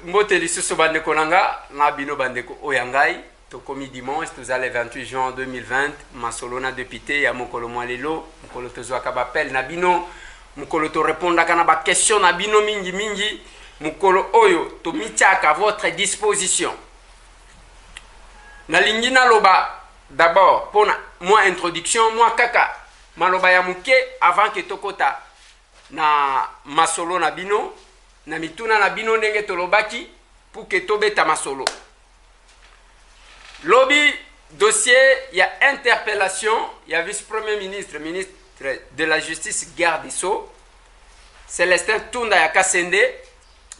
mbote lisusu bandeko nanga na bino bandeko oyangai tokomi dimanche toza le 28 juin 2020 masolo na député ya mokolo mwa lelo mokolo tozwaka bapele na bino mokolo torépondaka na baquestion na bino mingi mokolo oyo tomitiaka à votre disposition. Nalingi naloba d'abord pour moi introduction moi kaka maloba ya muke avant que tokota na masolo na bino na mituna na bino ndenge tolobaki pour que tobeta masolo. Lobby dossier il y a interpellation, il y a vice-premier ministre, ministre de la justice garde des Sceaux Célestin Tunda ya Kasende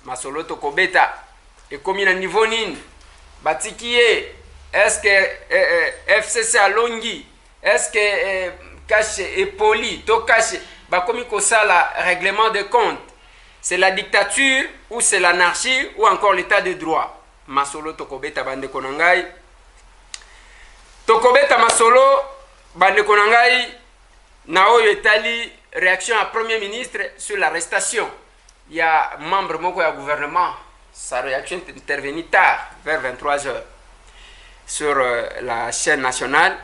masolo tokobeta et comme il a niveau nini batikiye est-ce que FCC alongi est-ce que cache et poli to cache ba komi kosala règlement de compte c'est la dictature ou c'est l'anarchie ou encore l'état de droit masolo tokobeta bande konangai tokobeta masolo bande konangai na oyo etali réaction à premier ministre sur l'arrestation. Il y a membre moko ya gouvernement sa réaction est intervenue tard vers 23h sur la chaîne nationale.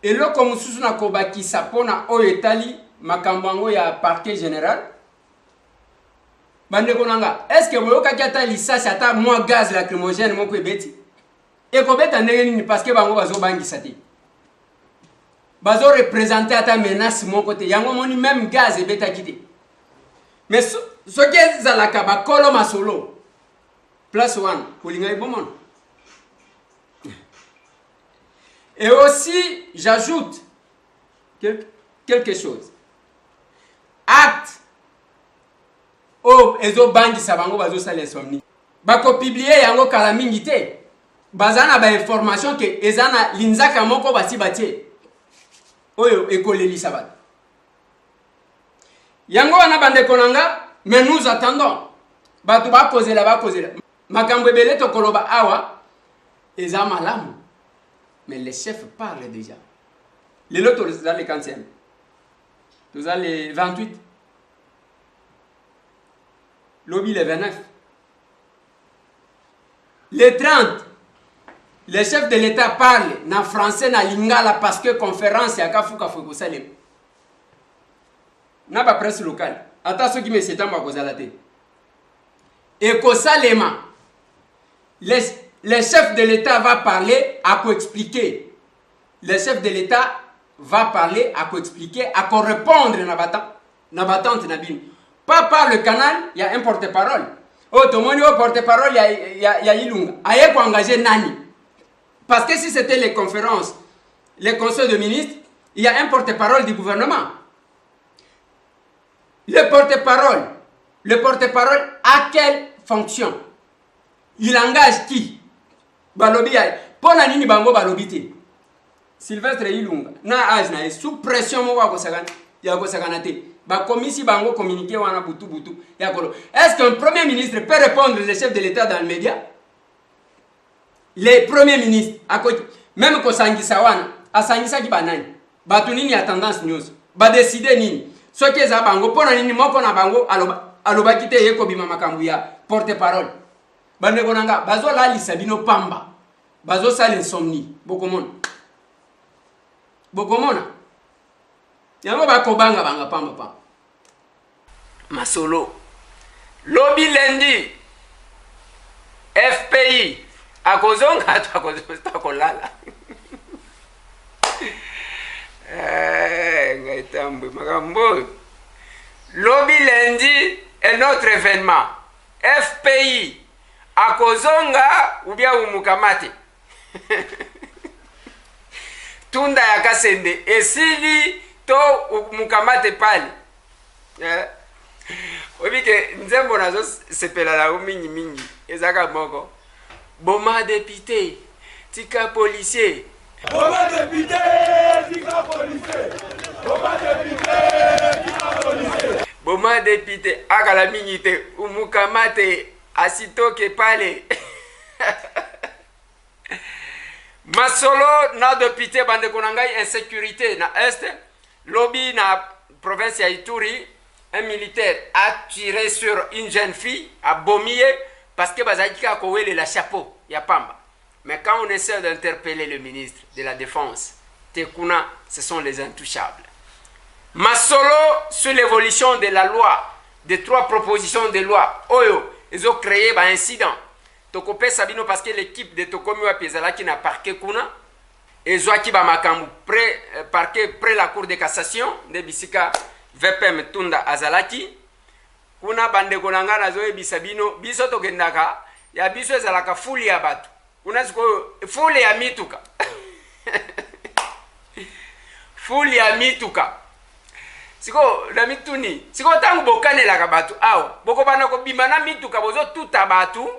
Et là comme mususu na kobaki sapona oyo etali makambo ya parquet général bande konanga est-ce que boyoka kiata lisasi ata moi gaz lacrymogène moko ebeti et kobeta ndenge nini parce que bango bazo bangisa te bazo représenter ata menace moko te yango moni même gaz ebeta kite mais ce que zalaka bakolo masolo place one kolinga ibomon. Et aussi j'ajoute quelque chose acte oh ezo bangi sabango bazo sala insomnie bako publier yango kala mingi te bazana ba information que ezana linzaka moko bati batie oyo ekoleli sabat yango wana bande konanga mais nous attendons batu ba kozela makambo ebele to koloba awa eza malamu mais les chefs parlent déjà les lotos dans les 40e nous allons les 28 lobby les 29 les 30 les chefs de l'État parlent en français na lingala parce que conférence ya kafuka fuko salem na ba presse locale ata ceux qui me s'étendent ko zalate et ko salema les chefs de l'État va parler à quoi expliquer les chefs de l'État va parler à quoi expliquer à quoi répondre na batante na bin pas par le canal il y a un porte-parole oh tomoni au porte-parole il y a Ilunga aye ko engager nani. Parce que si c'était les conférences, les conseils de ministres, il y a un porte-parole du gouvernement. Le porte-parole a quelle fonction? Il engage qui? Balobi ay. Pona nini bango balobité. Sylvestre Ilunga na age na sous pression mo wa kosagana ya kosagana te. Ba komisi bango communiquer wana butu ya kolo. Est-ce qu'un premier ministre peut répondre les chefs de l'État dans le média? Les premiers ministres à côté même ko sangisa wana asangisa ki banani batu nini ya tendance news ba décider nini soki eza bango pona nini moko na bango aloba kite yeko bima makambu ya porte parole bande konanga bazo la lisabino pamba bazo sala insomnie bokomona yango bakobanga banga pamba masolo lobby lundi FPI akozonga takolala ngaitambe makambo lobby lundi un autre événement FPI akozonga ubia umukamate Tunda ya Kasende esili to umukamate pale obike nzembo nazo sepela la mingi ezaka moko Boma député, tika policier. Boma député, tika policier. Boma député, tika policier. Boma député, akala mingite, umukamate, asitoke pale. Masolo na député bande konangai insécurité na est, lobby na province ya Ituri, un militaire a tiré sur une jeune fille à Bomie. parce que bazaki ka kowele la chapeau ya pamba. Mais quand on essaie d'interpeller le ministre de la Défense, Tekuna, ce sont les intouchables. Masolo sur l'évolution de la loi, des 3 propositions de loi, Oyo, ils ont créé un incident. Tokope Sabino parce que l'équipe de Tokomi wa Pezala qui n'a parqué Kuna, et Zoaki Bamakambu parqué près la cour de cassation, de Bisika VPM Tunda Azalaki, Kuna bandeko nanga na zoe bisabino, biso tokendaka, ya biso ezalaka fuli ya batu. Kuna siko fuli ya mituka. Fuli ya mituka. Siko na mituni, siko tangu bokane la kabatu awa. Boko bana ko bimana mituka bozo tuta batu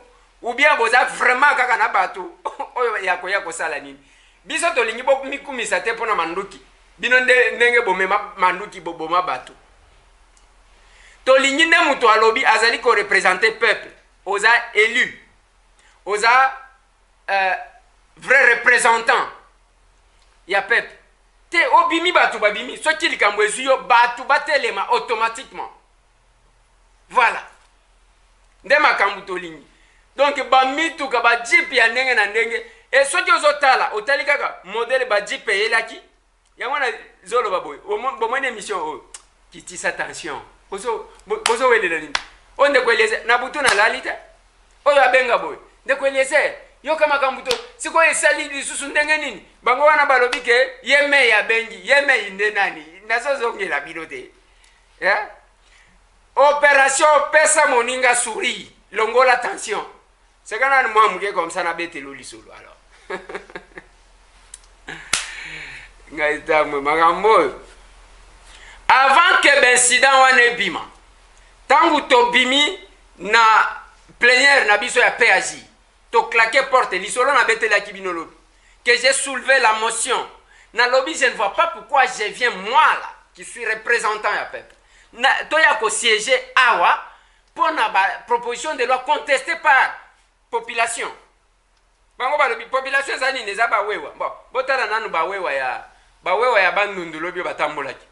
ou bien boza vraiment kaka na batu. Oyo yako sala nini. Biso to lingi boko mikumisa te pona manduki. Bino ndenge bomema manduki boboma batu. To lingi ne mutu alobi azali ko représenter peuple, oza élu. Oza vrai représentant. Ya peuple. Te obimi batu babimi, so ki likambo ezuyo batu batelema automatiquement. Voilà. Nde makambu tolingi. Donc ba mituka ba jeep ya ndenge na ndenge e so ki ozotala otali kaka modèle ba jeep elaki ya mwana zolo baboy bo mwana émission o kitisa attention. Bozo welela nini? Onde kweleze na butu na lalita. Oyo abenga boy. Nde kweleze yo kama kambuto siko esali lisusu ndenge nini bango wana balobi ke yeme ya bengi yeme inde nani nazo zongela bilote opération pesa moninga souris longola tension c'est quand on m'a mouillé comme ça na bete loli solo alors ngaita mo magambo avant que l'incident wane bima tangu to bimi na plénière na biso ya PAJ to claquer porte l'isolo na bete la kibino lobi que j'ai soulevé la motion na lobby je ne vois pas pourquoi je viens moi là qui suis représentant ya peuple na to ya ko siéger awa pour na proposition de loi contestée par population bango ba lobi population zani neza ba wewa bon botala nanu ba wewa ya bandundu lobi batambolaki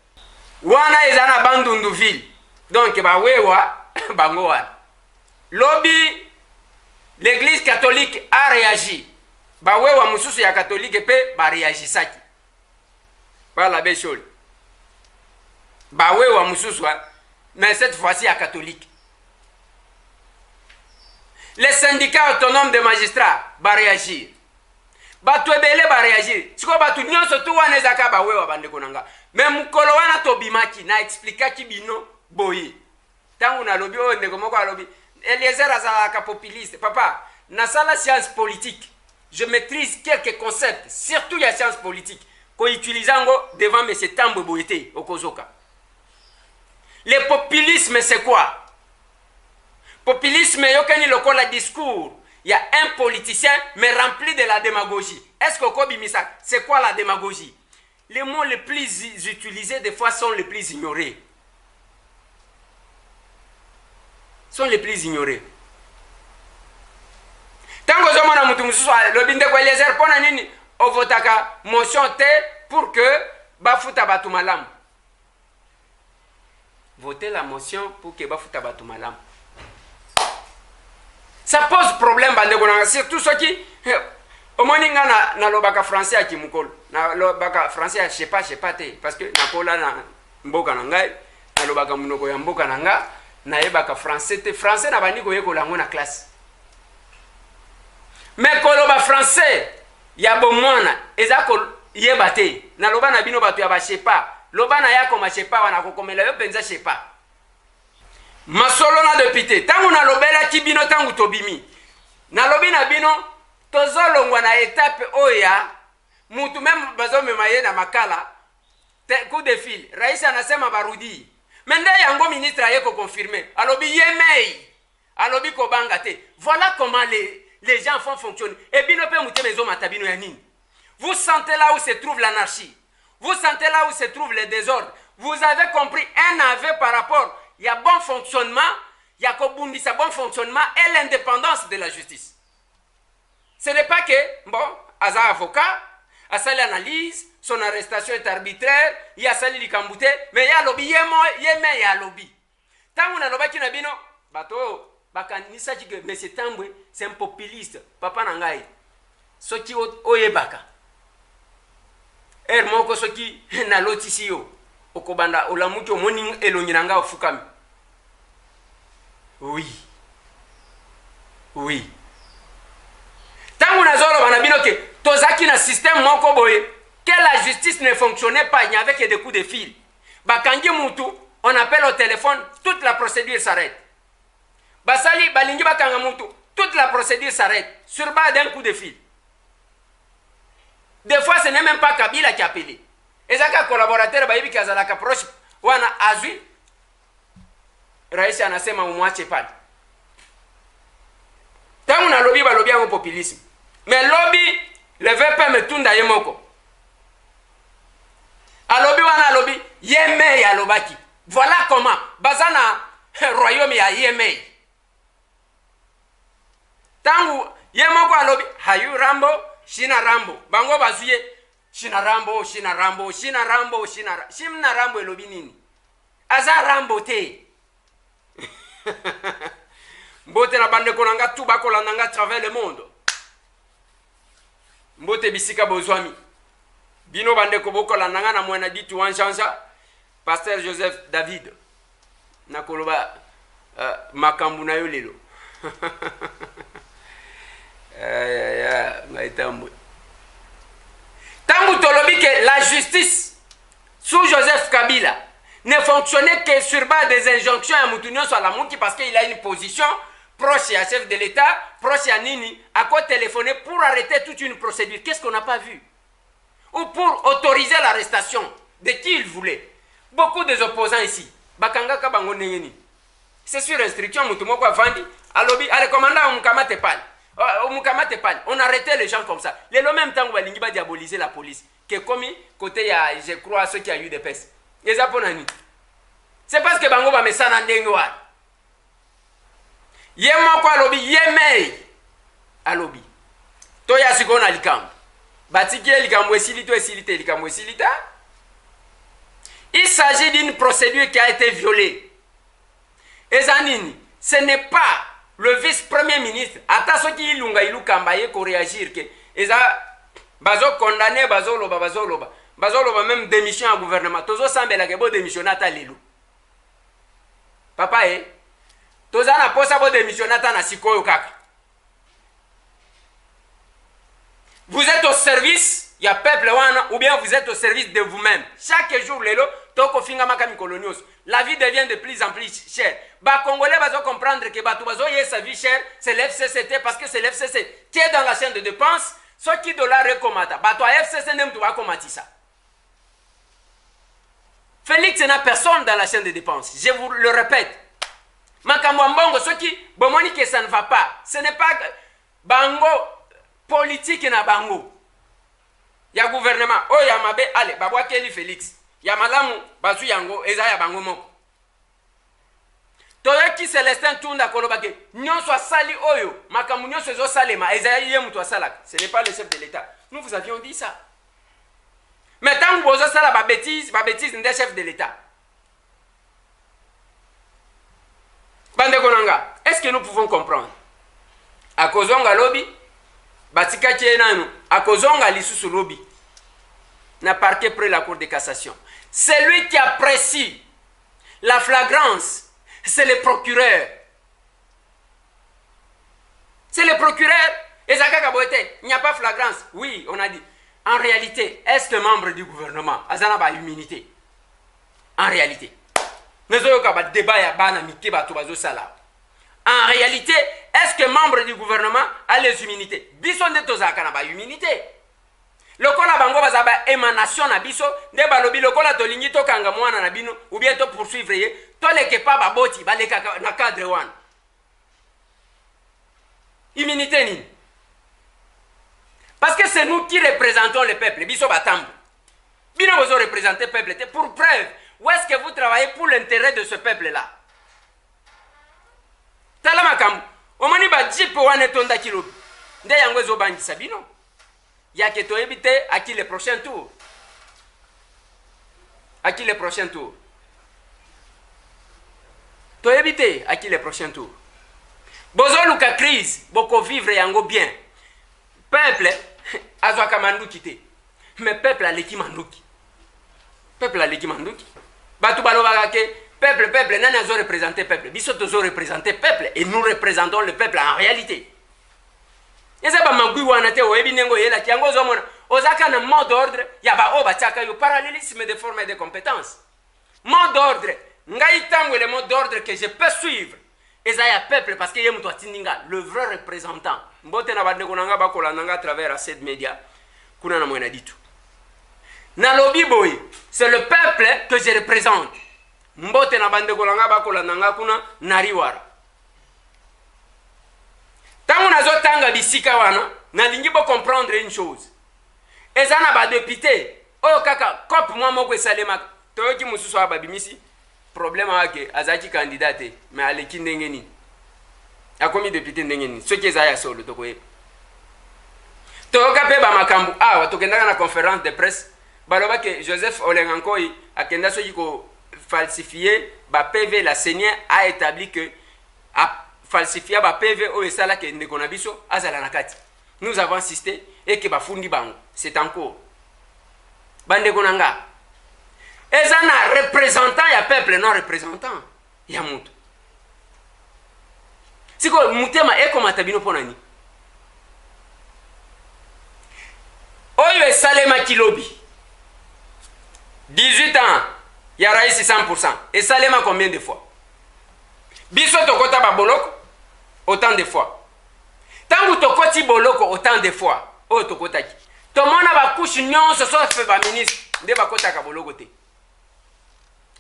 wana ezana bandundu ville donc ba wewa bango wana lobby. L'église catholique a réagi. Bawewa mususu ya catholique pe ba réagisaki. Par la béchol. Bawewa mususu mais cette fois-ci ya catholique. Les syndicats autonomes des magistrats ba réagir. Batu ebele ba réagir. Siko batu nyonso tu wana ezaka bawewa bandeko nanga. Mais mukolo wana to bimaki na expliquaki bino boyi. Tangu na lobi o ndeko moko alobi Eliezer azalaka populiste. Papa, na sala science politique, je maîtrise quelques concepts, surtout la science politique, qu'on utilise devant M. Tambo Boyete au Kozoka. Le populisme, c'est quoi? Populisme, yokani loko la discours. Il y a un politicien, mais rempli de la démagogie. Est-ce que Kobimisa, c'est quoi la démagogie? Les mots les plus utilisés, des fois, sont les plus ignorés. Sont les plus ignorés. Tango zomona mutu mususu lobinde kwa Eliezer pona nini ovotaka motion te pour que bafuta batu malamu. Votez la motion pour que bafuta batu malamu. Ça pose problème bandeko nanga surtout ceux qui omoninga na lobaka français à kimukolo. Na lobaka français je sais pas te parce que na kola na mboka na ngai na lobaka munoko ya mboka na nga na yebaka français te français na bandi koyekola ngo na classe. Mais koloba français ya bomwana ezako yebate na loba na bino bato ya ba shepa loba na yako ma shepa wana kokomela yo penza shepa masolo na député tangu na lobela kibino tangu tobimi na lobi na bino tozolongwa na étape oya mutu même bazomema ye na makala coup de fil rais anasema barudi mende yango ministre ayeko confirmer alobi yemei alobi ko bangate. Voilà comment les gens font fonctionner. Et bien, vous sentez là où se trouve l'anarchie. Vous sentez là où se trouve le désordre. Vous avez compris un aveu par rapport. Il y a bon fonctionnement, il y a bon fonctionnement et l'indépendance de la justice. Ce n'est pas que, bon, Aza avocat, a sali analyse, son arrestation est arbitraire, il y a sali likambouté, mais il y a lobby, il y a lobby. Tant qu'on a lobby qui n'a bino, bateau, bakanisa que M. Tambwe c'est un populiste papa nangai soki oyebaka moko soki na lotisi yo okobanda olamuki omoni elongi nanga ofukami oui tangu nazoloba na bino ke tozaki na système moko boye que la justice ne fonctionnait pas, il n'y avait que des coups de fil. Bakangi mutu, on appelle au téléphone, toute la procédure s'arrête. Basali balingi bakanga mutu, toute la procédure s'arrête sur base d'un coup de fil. Des fois, ce n'est même pas Kabila qui a appelé. Et ça, collaborateur bayibi kazalaka proche wana azui Raisi anasema umwache pale. Tangu na lobby balobi yango populisme. Mais lobby le VP metunda yemoko. Alobi wana alobi yeme ya lobaki. Voilà comment bazana royaume ya yeme. Tangu yemoko alobi hayu rambo shina rambo. Bango bazuye shina rambo shina rambo shina rambo shina rambo elobi nini? Aza rambo te. Mbote na bande konanga tuba kolandanga travers le monde. Mbote bisika bozwami. Bino bande koboko landanga na mwena ditu wanshanja Pasteur Joseph David na koloba makambu na yo lelo. Ngaitambo. Tangu tolobi que la justice sous Joseph Kabila ne fonctionnait que sur base des injonctions à Moutounion sur la Mouki parce qu'il a une position proche à chef de l'État, proche à Nini, à quoi téléphoner pour arrêter toute une procédure. Qu'est-ce qu'on n'a pas vu? Ou pour autoriser l'arrestation de qui il voulait. Beaucoup des opposants ici. Bakanga kabango nengeni. C'est sur instruction Moutoumoko Avandi. Alobi, allez, commandant, on arrêtait les gens comme ça. Le même temps, on va diaboliser la police. Que comme côté, je crois, ceux qui ont eu des pestes. C'est parce que Bango va me s'en dengoa. Yemo kwa lobi yeme alobi. Toya sikona likam. Batiki likambo esilito esilite likambo esilita. Il s'agit d'une procédure qui a été violée. Ezanini, ce n'est pas le vice-premier ministre. Ata soki ilunga ilukambaye ko réagir que eza bazo condamné bazo loba. Bazoloba même démission à gouvernement. Tozo sambela ke bo démissionner ata lelo. Papa toza na posa bo démissionner ata na sikoyo kaka. Vous êtes au service ya peuple wana ou bien vous êtes au service de vous-même. Chaque jour lelo toko finga makami colonios. La vie devient de plus en plus chère. Ba Congolais bazo comprendre que batu bazo ye sa vie chère, c'est l'FCCT parce que c'est l'FCC qui est dans la chaîne de dépenses. Ce qui dollar rekomata. Batu FCC nem tu va komati ça. Félix n'a personne dans la chaîne de dépenses. Je vous le répète. Makamwambongo, ce qui, bomoni que ça ne va pas. Ce n'est pas bango politique na bango. Il y a gouvernement. Oh, ya mabe, allez, babwa keli Félix. Ya malamu, bazu yango, eza ya bango moko. Toye ki Célestin Tunda kolobake. Nyon soit sali oyo. Makamu nyon soit salema. Eza ya mutu salak. Ce n'est pas le chef de l'État. Nous vous avions dit ça. Mais tant que vous avez ça, la bêtise n'est chef de l'État. Bande Konanga, est-ce que nous pouvons comprendre? À Kozonga lobby, Batika Tchénano, à Kozonga Lissus lobby, n'a parqué près la Cour de cassation. Celui qui apprécie la flagrance, c'est le procureur. C'est le procureur. Et Zaka Kaboete, il n'y a pas flagrance. Oui, on a dit. En réalité, est-ce que membre du gouvernement a une immunité? En réalité. En réalité, est-ce que membre du gouvernement a les immunités? Bison de Tozaka n'a pas immunité. Le kola bango bazaba émanation na biso, de balobi le kola tolingi to kanga mwana na bino, ou bien to poursuivre ye, to leke pa baboti, ba leka na cadre wan. Immunité ni. Parce que c'est nous qui représentons le peuple. Biso batambo. Bino vous représentez le peuple. Pour preuve, où est-ce que vous travaillez pour l'intérêt de ce peuple-là? Talamakam. Omani ba jip wane tonda kilo. Nde yango zo bangi sabino. Ya que to éviter à qui le prochain tour. À qui le prochain tour. To éviter à qui le prochain tour. Bozo luka crise, boko vivre yango bien. Peuple, azwaka manduki te. Mais peuple aleki manduki. Peuple aleki manduki. Batu balobaka ke peuple, nani azo représenter peuple. Biso tozo représenter peuple et nous représentons le peuple en réalité. Eza ba magui wana te oyebi nengo yela ki yango zomona. Ozaka na mot d'ordre ya ba oba tchaka yo parallélisme de forme et de compétences. Mot d'ordre, ngai tango le mot d'ordre que je peux suivre. Eza ya peuple parce que yemuto atindinga le vrai représentant. Mbote na bande konanga bakola nanga à travers cette média kuna na mwena ditu. Na lobi boy, c'est le peuple que je représente. Mbote na bande konanga bakola nanga kuna nariwara. Tango nazo tanga bisika wana, nalingi bo comprendre une chose. Eza na ba député, oh kaka, cop moi moko esalema. Toyoki mususu ababimisi. Problème wake azaki candidate mais aleki ndenge nini. Akomi député ndenge nini. Soki eza ya solo tokoye. Toyoka pe ba makambu awa tokendaka na conférence de presse. Baloba ke Joseph Olengankoi akenda soki ko falsifier ba PV la Seigneur a établi que a falsifier ba PV o esala ke ndeko na biso azala na kati. Nous avons insisté et que ba fundi bango c'est en cours. Bande konanga. Eza na représentant ya peuple non représentant ya mutu. Siko mutema eko matabino ponani. Oyo esalema kilobi. 18 ans, ya raisi 100%. Esalema combien de fois? Biso tokota ba boloko autant de fois. Tangu tokoti boloko autant de fois. Oyo tokotaki. Tomona ba couche nyonso so fe ba ministre nde bakota ka boloko te.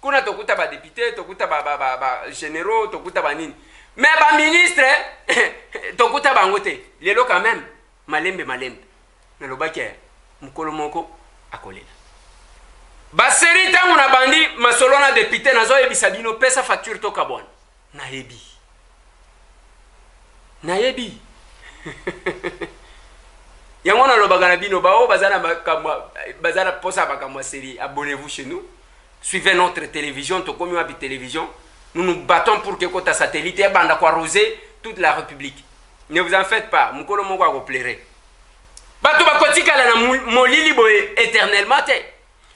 Kuna tokuta ba député, tokuta ba généraux, tokuta ba nini. Mais ba ministre tokuta bango te. Lelo quand même malembe. Na lobaki mukolo moko akolela. Ba seri tangu na bandi masolo na député nazo yebisa bino pesa facture to kabona. Nayebi. Yango na lobaka na bino ba o bazana posa bakamwa seri. Abonnez-vous chez nous. Suivez notre télévision, Tokomi Wabi Télévision. Nous nous battons pour que Kota Satellite et Banda arroser toute la République. Ne vous en faites pas, Mukolo Moko vous plairait. Bato Bakotika la molili boye éternellement.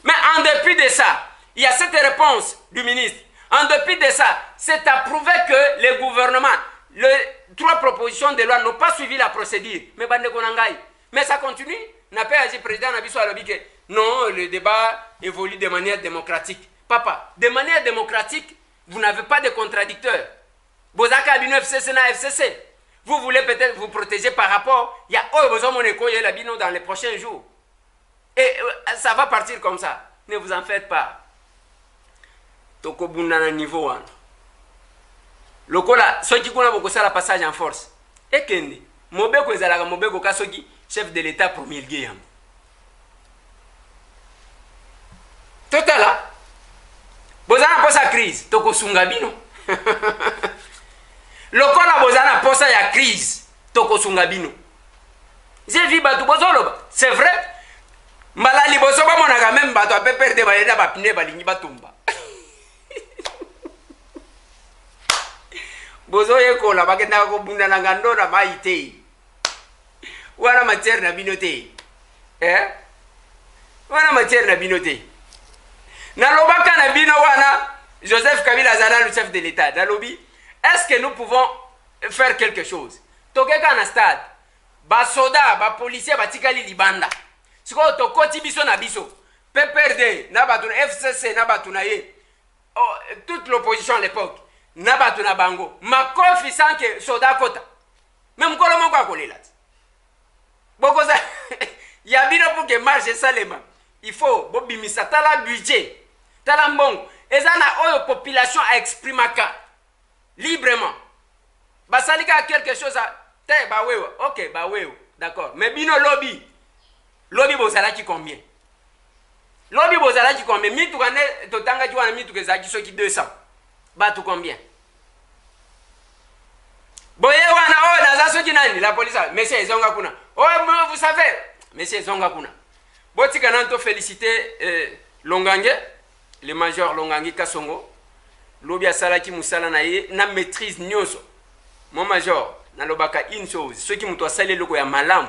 Mais en dépit de ça, il y a cette réponse du ministre. En dépit de ça, c'est à prouver que le gouvernement, les 3 propositions de loi n'ont pas suivi la procédure. Mais Bande Konangai. Mais ça continue. N'a pas agi président Nabiso Alobi. Non, le débat évolue de manière démocratique. Papa, de manière démocratique, vous n'avez pas de contradicteurs. Bozaka Abino FCC na FCC. Vous voulez peut-être vous protéger par rapport. Il y a Obozomoneko et Labino dans les prochains jours. Et ça va partir comme ça. Ne vous en faites pas. Toko Bundana niveau 1. Lokola, ceux qui connaissent beaucoup ça, la passage en force. Et Kendi, Mobeko Zalaga Mobeko Kasogi, chef de l'État promulgué. Totala. Bozana posa crise. Toko Sungabino. Lokola Bozana posa ya crise. Toko Sungabino. J'ai vu Batou Bozoloba. C'est vrai. Malali Bosoba monaga même Batou a peu perdre Balena Bapine Balingi Batumba. Bozo yeko la bakenda ko bunda na ngando na maite. Wana matière na binote. Wana matière na binote. Na lobaka na bino wana Joseph Kabila Zana le chef de l'État. Dalobi, est-ce que nous pouvons faire quelque chose? Tokeka na stade. Ba soda, ba policier ba tikali libanda. Siko tokoti biso na biso. PPRD na batuna FCC na batuna ye. Oh, toute l'opposition à l'époque. Nabatu na bango makofi sanke soda kota même kolo moko akolela boko za ya bino pour que marche salema il faut bobimisa tala budget tala mbongo ezana oyo population a exprimaka librement basalika quelque chose à te ba wewe OK ba wewe d'accord mais bino lobby bozala ki combien lobby bozala ki combien mitu kane totanga ki wana mitu kezaki soki 200 Batou combien? Boye wana oh nazaso kinani la police monsieur Zonga kuna. Oh vous savez monsieur Zonga kuna. Botika nanto féliciter Longange, le major Longange Kasongo. Lobi asalaki musala na ye na maîtrise nyonso. mon major nalobaka une chose ceux qui muto asali loko ya malamu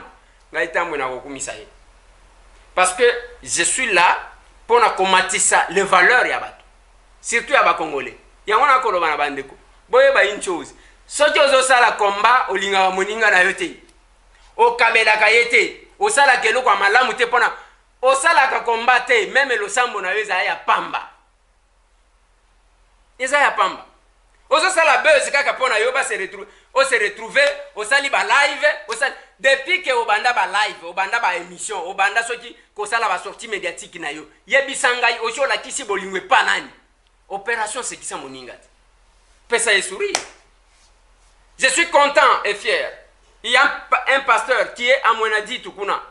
ngai tambo na kokumisa ye parce que je suis là pour na komatisa les valeurs ya bato surtout ya ba congolais yango na koloba na bandeko boye ba une chose soki ozosala komba olinga moninga na yo te okabelaka ye te osalaka eloko ya malamu te mpona osalaka komba te meme losambo na yo ezala ya pamba eza ya pamba ozosala buzz kaka mpona yo se retrouver osali ba live osali depuis que obanda ba live obanda ba émission obanda soki kosala ba sortie médiatique na yo yebisa ngai osolakisi bolingo epa nani opération sekisa moninga te pesa sourire. Je suis content et fier. Il y a un pasteur qui est à Mwenadi Tukuna.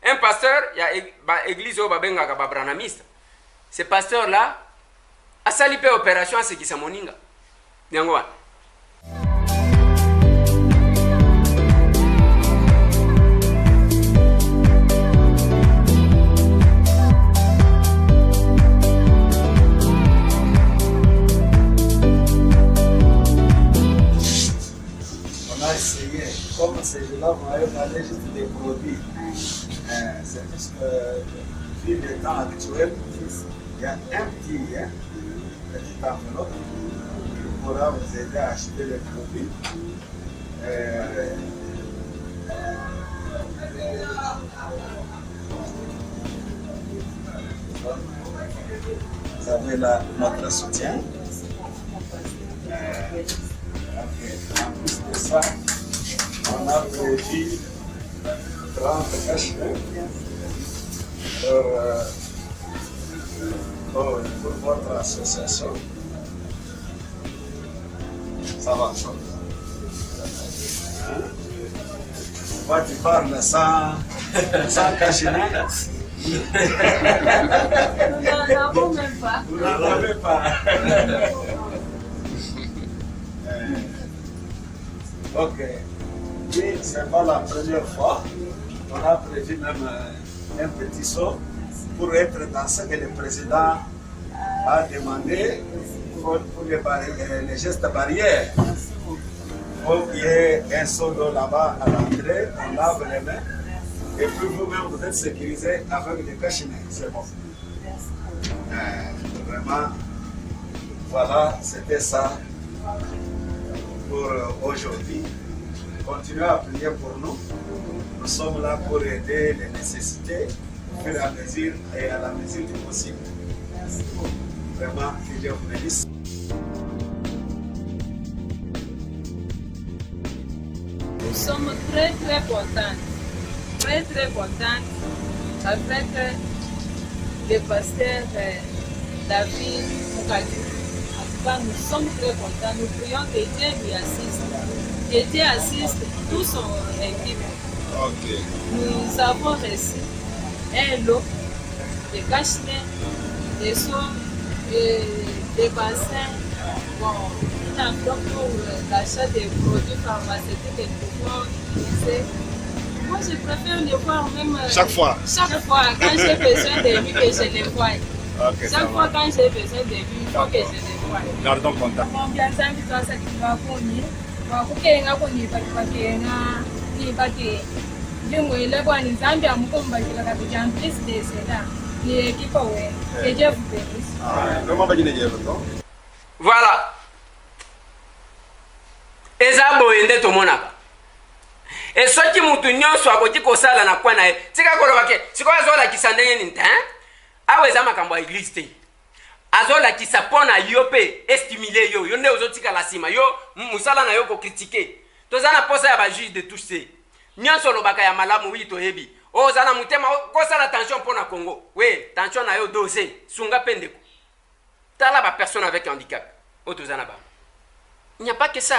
Un pasteur, il y a l'église au Babenga Kababranamiste. Ce pasteur-là a salipé opération à ce qui s'est moninga. Nyangwa. Comme c'est de là, on a parlé juste des produits. C'est juste que, vu le temps actuel, il y a un petit enveloppe qui pourra vous aider à acheter les produits. Vous avez là notre soutien. En plus de ça, on a prévu 30 cachets pour votre association. Ça va, ça. Moi, tu parles sans cachet. Nous n'en avons même pas. Vous n'en avez pas. Ok. Oui, ce n'est pas la première fois. On a prévu même un petit saut pour être dans ce que le président a demandé pour les gestes barrières. Donc, il y ait un saut d'eau là-bas à l'entrée, on lave les mains. Et puis vous-même, vous êtes sécurisé avec des cachinets. C'est bon. Vraiment, voilà, c'était ça pour aujourd'hui. Continuez à prier pour nous. Nous sommes là pour aider les nécessités au fur et à mesure et à la mesure du possible. Vraiment, que Dieu vous bénisse. Nous sommes très très contents. Très très contents avec le pasteur David Moukadi. En tout cas, nous sommes très contents. Nous prions que Dieu lui assiste. Que Dieu assiste tout son équipe. Okay. Nous avons reçu un lot de cachetons, des seaux, des bassins, bon, une enveloppe pour l'achat des produits pharmaceutiques que nous pouvons utiliser. Moi, je préfère les voir même Chaque fois. Chaque fois, quand j'ai besoin de lui, que je les vois. Okay, Chaque fois, quand j'ai besoin de lui, il faut que je les vois. Gardons contact. Voilà. Eza boyende tomonaka. Et ceux qui mutu nyonso akoti kosala na kwa na ye. Tika koloba ke, siko azola kisandenge ninte, hein? Awe za makambo ya église te. Azola kisapona yo pe estimuler yo. Yo nde ozotika la sima. Yo musala na yo ko critiquer. Tozana posa ya ba juge de tous ces. Nyonso lobaka ya malamu wi to yebi. O zana mutema kosala tension pona Congo. Oui, tension na yo dosé. Sunga pendeko. Tala ba personne avec handicap. O tozana ba. Il n'y a pas que ça.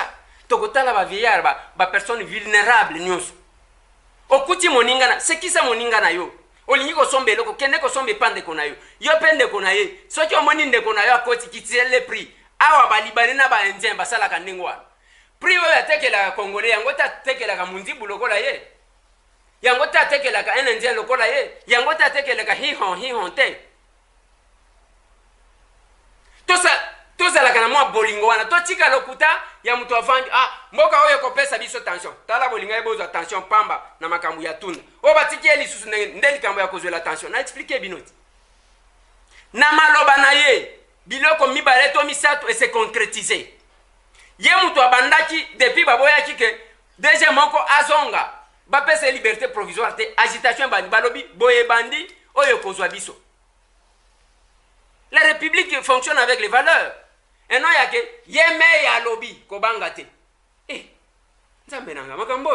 Tokotala ba vieillard ba personne vulnérable nyonso. Okuti moningana, c'est qui ça moningana yo? Olingi ko sombe loko kende ko sombe pande kona yo. Yo pende kona ye. Soki omoni nde kona yo akoti kitile le prix. Awa ba libanais na ba indien ba sala ka ndengwa. Prix oyo atekela congolais yango ta tekela ka mundibu lokola ye. Yango ta tekela ka un indien lokola ye. Yango ta tekela ka hi hon te. Toza la kana mo bolingo wana totika lokuta ya mutu avandi mboka oyo kopesa biso tension tala bolinga ebozwa tension pamba na makambo ya tunda o batiki lisusu nde likambo ya kozwela tension na explique binoti na maloba na ye biloko mibale to misato ese concrétiser ye mutu abandaki depuis baboyaki ke deje moko azonga bapesa liberté provisoire te agitation bandi balobi boye bandi oyo kozwa biso. La République fonctionne avec les valeurs. Et non yake yeme ya lobby kobanga te. Nzambe nanga makambo.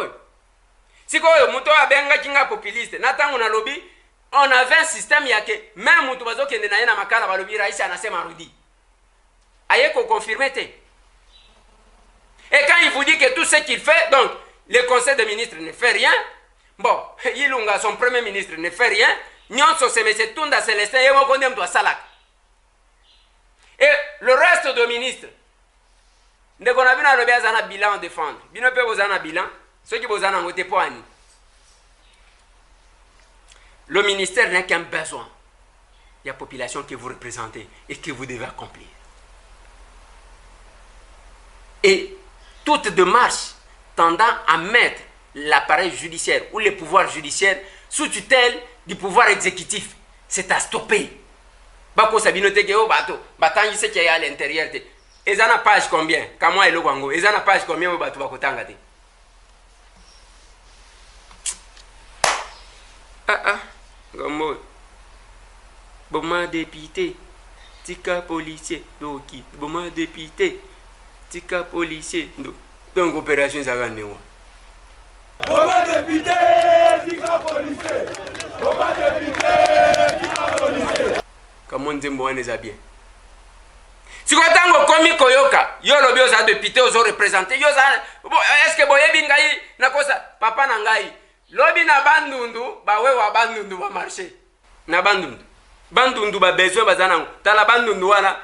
Siko oyo muto abenga kinga populiste na tango na lobby on avait un système yake même muto bazokende na yena makala ba lobby raisa anasema rudi. Ayeko confirmer te. Et quand il vous dit que tout ce qu'il fait, donc le conseil des ministres ne fait rien, bon, Ilunga, son premier ministre, ne fait rien, Nyonso se mese tunda Célestin, yemo konde mtu salak. Et le reste de ministres, ndeko na bino alobi azana bilan défendre. Bino pe bozana bilan, ceux qui bozana ngote po ani. Le ministère n'a qu'un besoin. Il y a la population que vous représentez et que vous devez accomplir. Et toute démarche tendant à mettre l'appareil judiciaire ou les pouvoirs judiciaires sous tutelle du pouvoir exécutif, c'est à stopper. Bako sabinote ke o bato batangi se ke à l'intérieur te. Ezana page combien? Kamwa elo kwango. Ezana page combien o bato bakotanga te. Gomo. Boma député. Tika policier doki. Boma député. Tika policier do. Donc opération zaganewa. Boma député, tika policier. Boma député, tika policier. Comment nzembo wana eza bien. Sikotango komi koyoka, yo lobi oza député ozo représenter, yo za est-ce que boyebi ngai nakosa papa na ngai. Lobi na bandundu, bawe wa bandundu ba marché. Na bandundu. Bandundu ba besoin bazana. Tala bandundu wana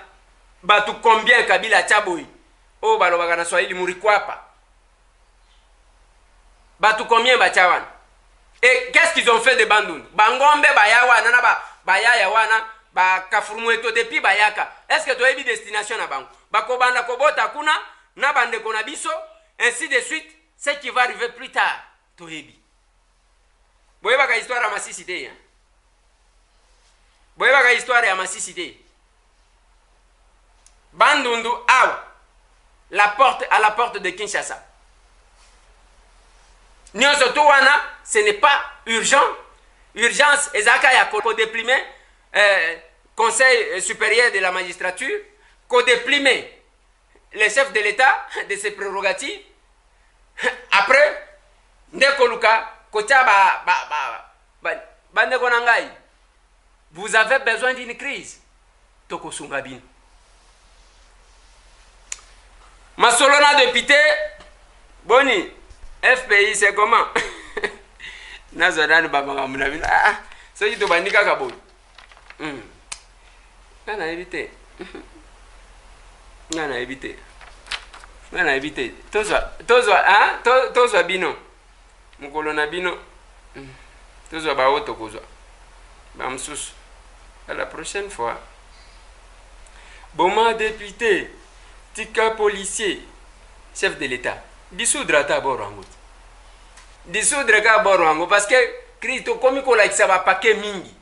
batu combien kabila chaboyi. O balobaka na Swahili murikwapa. Batu combien bachawana. Et qu'est-ce qu'ils ont fait de bandundu? Bangombe bayawa nana bayaya wana ba kafurumweto depuis bayaka. Est-ce que tu as une destination na bango? Bakobanda kobota kuna na bande kona biso ainsi de suite, ce qui va arriver plus tard. Toyebi. Boyeba ka histoire ya Masisi te ya. Boyeba ka histoire ya Masisi te. Bandundu awa à la porte de Kinshasa. Nyonso to wana, ce n'est pas urgent. Urgence ezaka ya ko déprimer Conseil supérieur de la magistrature, qu'on déprime les chefs de l'État de ses prérogatives. Après, vous avez besoin d'une crise. Toko Sungabin. Masolona député, Boni, FPI c'est comment? Nazodan Baba Munavin. C'est du Bandika Kabou. Ngana éviter. Ngana éviter. Ngana éviter. Tozwa bino. Mukolo na bino. Tozwa ba oto kozwa. Ba msusu. À la prochaine fois. Boma député, tika policier, chef de l'État. Dissoudre ta borango. Dissoudre ka borango parce que Christo komiko la kisaba paquet mingi.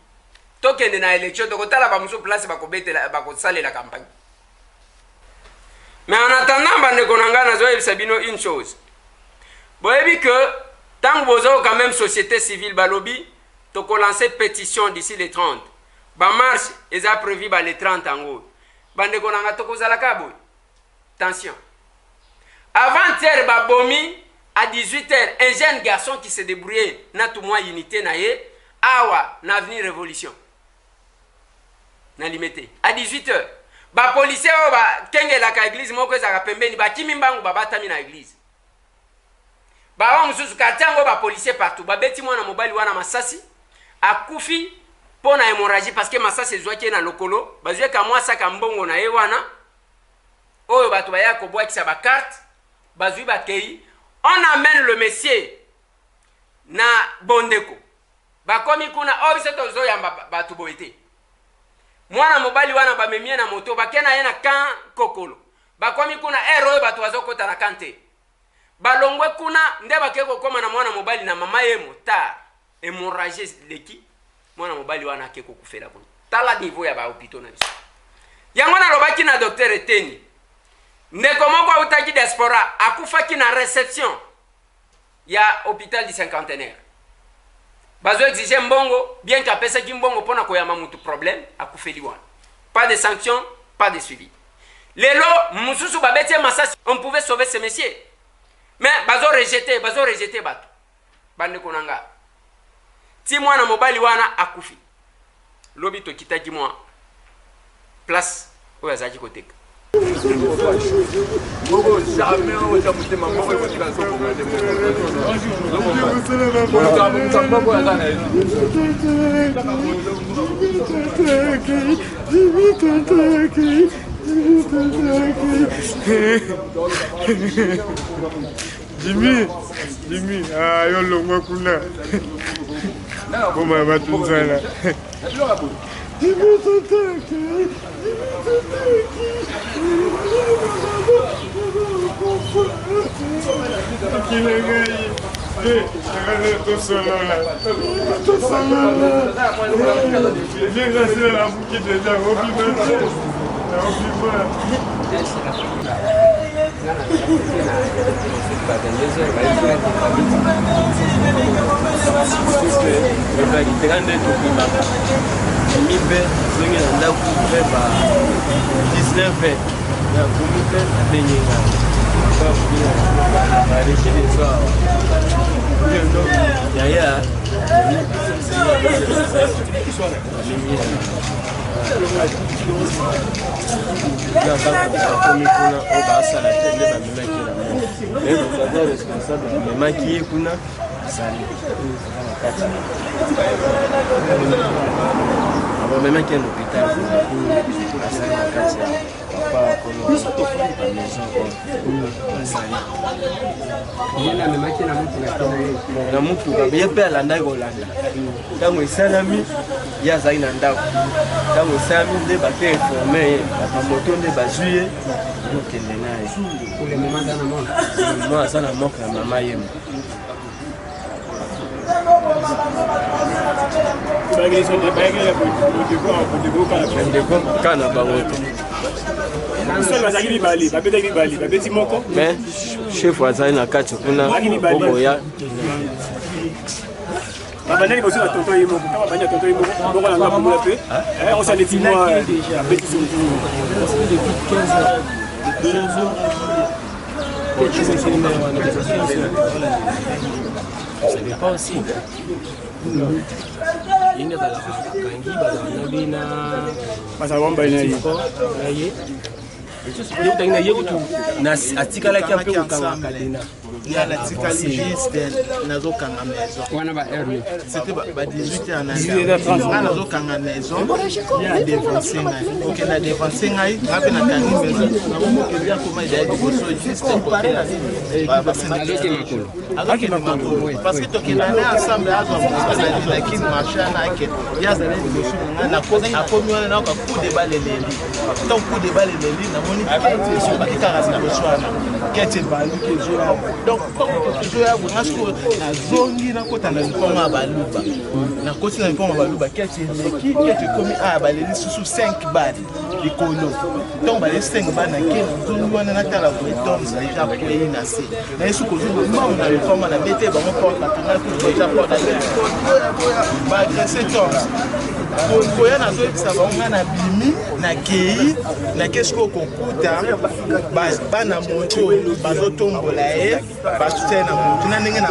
Tokende na élection tokotala ba muso place bakobetela bakosale la campagne. Mais en attendant bande konanga na zo sabino une chose. Boyebi que tant bozo quand même société civile balobi toko lancer pétition d'ici les 30. Ba marche eza prévu ba les 30 en gros. Bande konanga toko zala kabo. Attention. Avant-hier ba bomi à 18h un jeune garçon qui se débrouillait na tout moi unité na ye awa na avenir révolution. Na limité à 18h ba policier o ba kengela ka église moko ezaka pembeni ba kimimbangu ba batami na église ba wa mususu katango ba policier partout ba beti mwana mobali wana masasi akufi pona hémorragie parce que masasi ezwaki na lokolo bazwe ka mwasa ka mbongo na ye wana oyo bato ba yako bwa kisa ba carte bazwi ba kei on amène le monsieur na bondeko ba komi kuna obiso tozo yamba batu boete mwana mobali wana bamemie na moto bakena ye na kan kokolo bakomi kuna ero bato bazokota na kante balongwe kuna nde bakeko koma na mwana mobali na mama yemo ta hémorragie leki mwana mobali wana akeko kufela kuna tala niveau ya ba hôpital na biso yango na lobaki na docteur Eteni ndeko moko autaki diaspora akufaki na réception ya hôpital du cinquantenaire bazo exiger mbongo bien qu'apesaki mbongo pona koyama mutu problème akufeli wana pas de sanction pas de suivi lelo mususu babeti masasi on pouvait sauver ce monsieur mais bazo rejeter bato bande konanga ti mwana mobali wana akufi lobi to kitaki mwa place oyo azaki koteka Jimmy, yo longwa kuna. Boma batunzana. na mutuka ye pe alanda kolanda ntango esalami ye azali na ndako ntango esalami nde bake informe ye bamoto nde bazwi ye okende na ye aza na moke ya mama ye ndeko kana bango te mais chef azali na kati kuna okoya Babandani bosi na tonton yimo kama banya tonton yimo boko na ngabo mula pe on s'en est moi petit son depuis 15 ans de raison ça dépend aussi il n'est pas là kangi bazana bina bazawamba inayi yo tangina yego tu na atikala ki ampe ukanga kalena ya la tikali juste nazo kanga maison wana ba early c'était ba 18h na 18h30 nazo kanga maison ya dépenser ngai OK na dépenser ngai ngabe na kangi maison na momo ke bien comment il a dit so juste côté la ba c'est na makolo parce que tokena na ensemble azo na kin machin na ke ya zana de na cause a komi wana na ka coup de balle leli donc coup de balle leli na moni kete so ba kaka na boswana kete balu ke zo donc toujours ya bonasco na zongi na kota na liponga baluba na koti na liponga baluba kete leki kete komi a baleli susu 5 bali likolo donc baleli 5 bali na ke zongi wana na tala ko donc ça déjà payé na se na yesu ko zo mo na liponga na bete ba mo porte patronal ko déjà porte ba agresser tons koya na zoyebisa bango na bimi na kei na kesko kokuta bana moto bazotombola ye basute na moto na ndenge na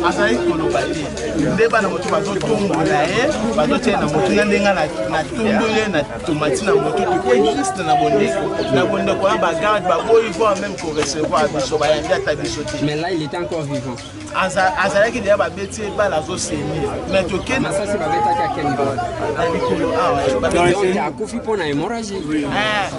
azali koloba te nde bana moto bazotombola ye bazotie na moto na ndenge na tumbole na tomati na moto existe na bondeko ya bagarde baboyi voir même ko recevoir biso bayambi ata biso te mais là il était encore vivant azalaki deya babeti bala azoseni mais tokende masasi babetaki à quel niveau donc akufi mpona hémorragie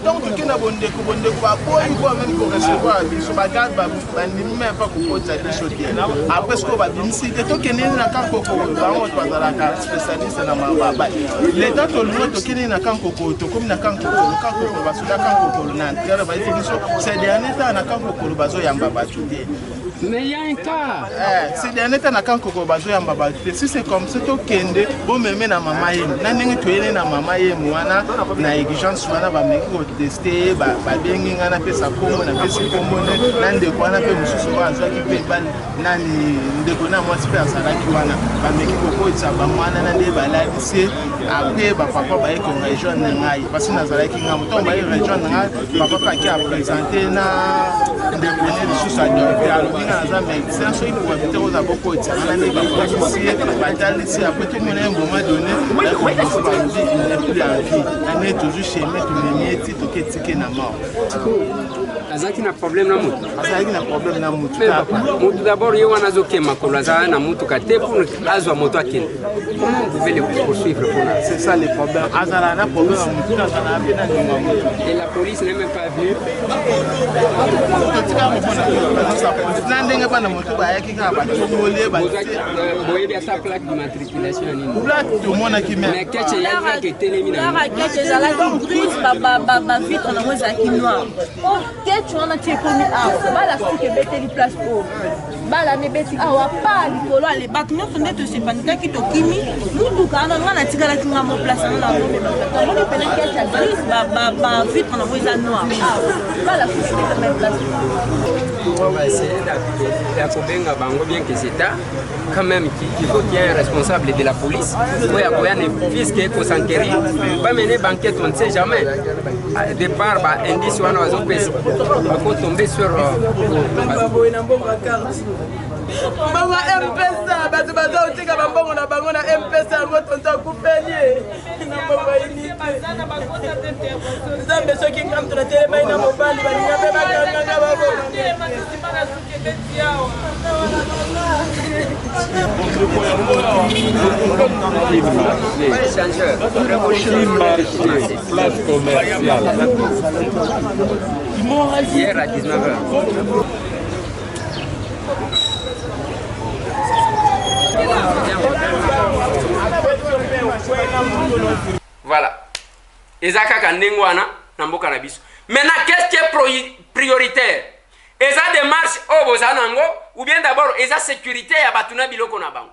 donc tokende na bondeko baboyi voir même ko recevoir biso bagarde bandimi même pas kokotisa biso te wana après ce qu'on va bimisi te tokende na kankoko bango bazalaka spécialiste na mababa l'état tolunga tokende na kankoko tokomi na kankoko basuda kankoko na ntere ba biso c'est dernier temps na kankoko bazo yamba batu te. Mais il y a un cas. C'est dernier temps na kankoko bazo yamba batu te. Si c'est comme ça tokende bo meme na mama yemu na ndenge toyele na mama yemu wana na exigence wana ba meki ko tester ba bengi ngana pesa kombo na pesa kombo na ndeko wana pe mususu ba azaki pe ban nani ndeko na mwasi pe asalaki wana ba meki ko ko tsa ba mwana na nde balabisi après ba papa ba eko région na ngai parce que nazalaki ngam to ba région na ngai papa qui a présenté na ndeko ne susu a alobi na za médecin so il faut éviter aux aboko tsa na nde ba policier ba talisi après tout mon un moment donné la police ba dit il n'est plus en vie on est toujours chez mais tout le mieti to ketike na mort azaki na problème na mutu azaki na problème na mutu mutu d'abord yo wana zoke makolo azala na mutu kate pour azwa moto akende comment vous pouvez le poursuivre pour là c'est ça le problème azala na problème mutu na sana pe na ndinga mutu et la police n'est même pas venue totika mo bona sa police na ndenge bana mutu ba yaki ka ba tolole ba boye bien sa plaque d'immatriculation nini plaque to mona ki mais keche ya ke telemi na keche zala grise ba vite on a moins aki noir tu en as tué comme ah bala fike beteli place pour bala ne beti awa pa likolo ale bat no fende to se panika ki to kimi mutu kana ngana tigala kinga mo place na no to mo pena kecha grise ba vite on a moins noir bala fike même place on va essayer d'appeler bango bien que c'est ça quand même qui faut qu'il y ait un responsable de la police pour y avoir un fils qui est s'enquérir pas mener banquette on ne sait jamais de par indice wana wazopesa bako tomber sur Mbongo M-Pesa, batu baza utika mbongo na bango na M-Pesa yango tonta kupeli. Na mbongo ini. Zambe soki ngam tuna tele baina mobali balinga be bakanga babo. Place commerciale. Hier à 19h. Voilà. Ezaka Kandengwana, Namboka Nabiso. Maintenant, qu'est-ce qui est prioritaire? Eza démarche au Bozanango, ou bien d'abord, Eza sécurité à Batuna Biloko Nabango.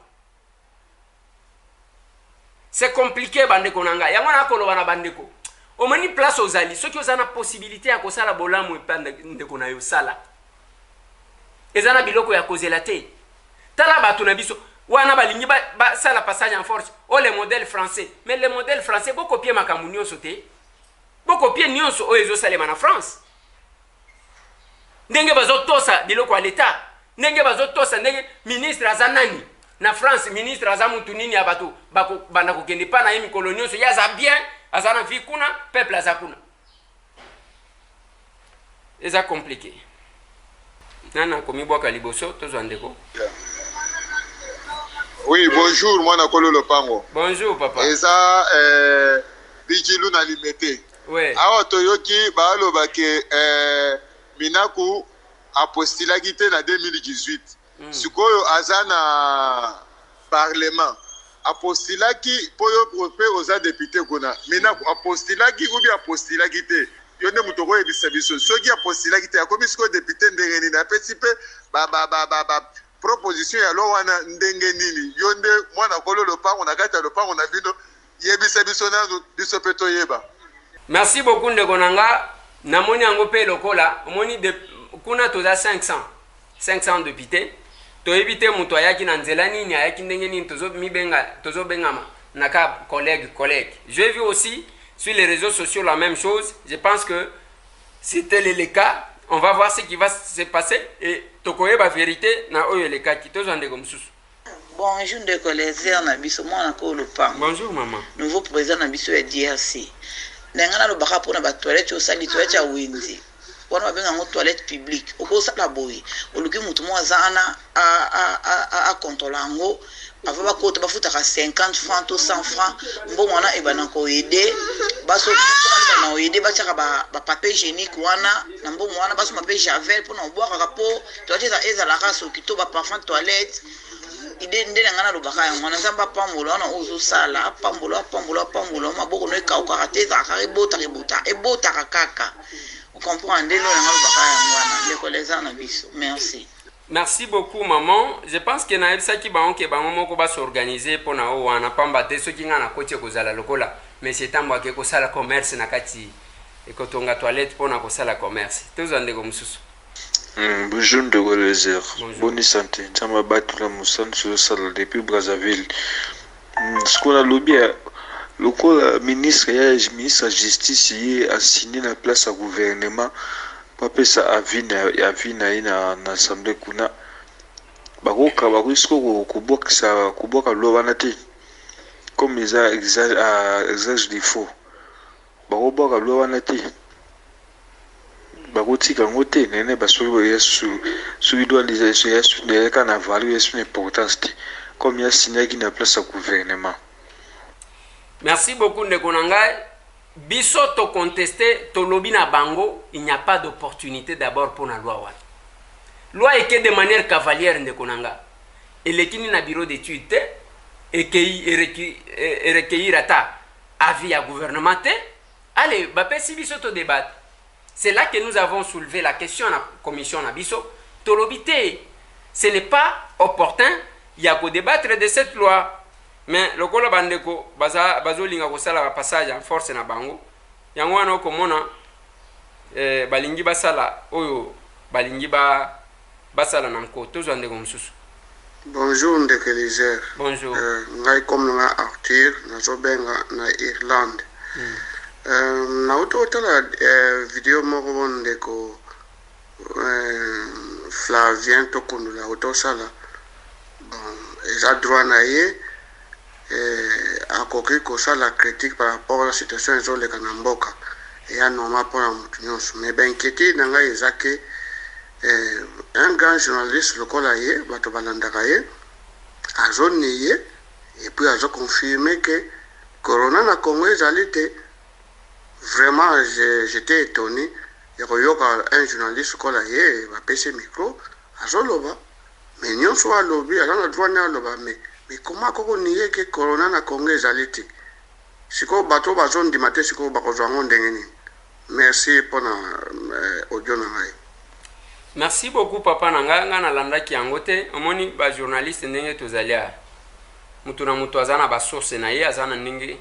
C'est compliqué, Bandeko Nanga. Yamana Kolobana Bandeko. Au mani place aux alliés, ceux qui ont la possibilité à causer la bolam ou Bandeko na Yosala. Eza na Biloko ya causer la té. Tala Batuna Biso. Wana balingi ba ça la passage en force oh les modèles français mais les modèles français beaucoup copier makamunio sauté beaucoup copier nyonso o ezo salema na France ndenge bazo tosa biloko à l'état ndenge bazo tosa ndenge ministre azanani na France ministre azamuntu nini abato bako bana ko kende pa na yemi colonio so yaza bien azana vi kuna peuple azakuna eza compliqué nana komi boka liboso tozo ndeko. Oui, bonjour, moi Nakolo Lopango. Bonjour, papa. Et ça, Bijilou na limité. Oui. Awa Toyoki, Baalo Bake, Minaku, a postulé en 2018. Sukoyo Azana Parlement. A postulé qui, pour aux députés Gona. Minaku, a postulé qui, ou bien a postulé qui te. Yonde Moutoro et Bissabiso. Ceux qui a postulé qui te, a commis ce que député Ndengeni n'a pas participé, proposition ya lo wana ndenge nini yonde mwana kolo lopango na kata lopango na bino yebisa biso na biso peto yeba. Merci beaucoup ndeko nanga namoni yango pe lokola omoni de kuna toza 500 députés to éviter muto ayaki na nzela nini ayaki ndenge nini tozo bengama naka collègue. J'ai vu aussi sur les réseaux sociaux la même chose. Je pense que si tel est le cas, on va voir ce qui va se passer et tokoye ba vérité na oyo le cas qui tozande comme sous. Bonjour de collègues na biso mwana ko lopango. Bonjour maman. Nouveau président na biso ya DRC. Ndengana lo baka pona ba toilette o sali toilette ya wenzi. Wana benga ngo toilette publique. Oko sala boy. Oluki mutu mo azana a contrôler ngo avant bakota bafutaka 50 francs to 100 francs mbongo wana ebana koyede baso na oyede batiaka ba papier hygiénique wana na mbongo wana baso mape javel mpona obwakaka po toatieza ezalaka soki to ba parfum toilette ide ndenge ngana lobaka yango wana nzamba pambola wana ozosala apambola maboko no ekawukaka te ezalaka ebotaka kaka comprendre ndelo yango lobaka yango wana ndeko leza na biso merci. Merci beaucoup maman. Je pense que na ça qui bango ke bango moko ba s'organiser pour na o wana pamba te so kinga na koche kozala lokola mais c'est tambo ke ko sala commerce na kati e ko tonga toilette pour na ko sala commerce. Tozande ko mususu. Bonjour de Golezer. Bonne santé. Tama batula musan sur sala depuis Brazzaville. Ce qu'on a lobby le ministre ya ministre justice yi a signé la place à gouvernement. Papa sa avina ina na assemblée kuna bakoka bakoisko kuboka lobana te comme ça exage des faux bakoboka lobana te bakotika ngote nene basolo yesu suido aliza yesu ne kana value yesu importance comme ya signé qui na place à gouvernement. Merci beaucoup Ndekonanga. Biso to contester to lobby na bango, il n'y a pas d'opportunité d'abord pour la loi. Loi est que de manière cavalière Ndekonanga. Et l'équipe na bureau d'études et recueillir avis à gouvernement. Allez, bapé si biso to débat. C'est là que nous avons soulevé la question à la commission na biso. To lobby ce n'est pas opportun, il y a qu'à débattre de cette loi. Mais le kolo bandeko bazolinga kosala ba passage en force na bango yango wana komona balingi basala oyo balingi basala na nko tozande ko mususu. Bonjour ndeko Elizer. Bonjour. Ngai comme nga Arthur na zobenga na Irlande. Na utotala video moko ndeko Flavien Tokundula utosala bon eza droit na ye à côté que ça la critique par rapport à la situation sur les Kanamboka et à normal pour la montagne mais ben inquiété dans la que un grand journaliste le colayer bato balandakaye a zone et puis a confirmé que corona na Congo ezalité vraiment j'étais étonné et un journaliste colayer va passer micro a zoloba mais nyon soit lobby à la droit na loba mais comment qu'on nie que corona na Congo ezalité siko bato bazone di maté siko bakozwango ndengeni. Merci pour na audio na ngai. Merci beaucoup papa nanga na landa ki angote omoni ba journaliste ndenge tozalia mutu na mutu azana ba source na ye azana ndenge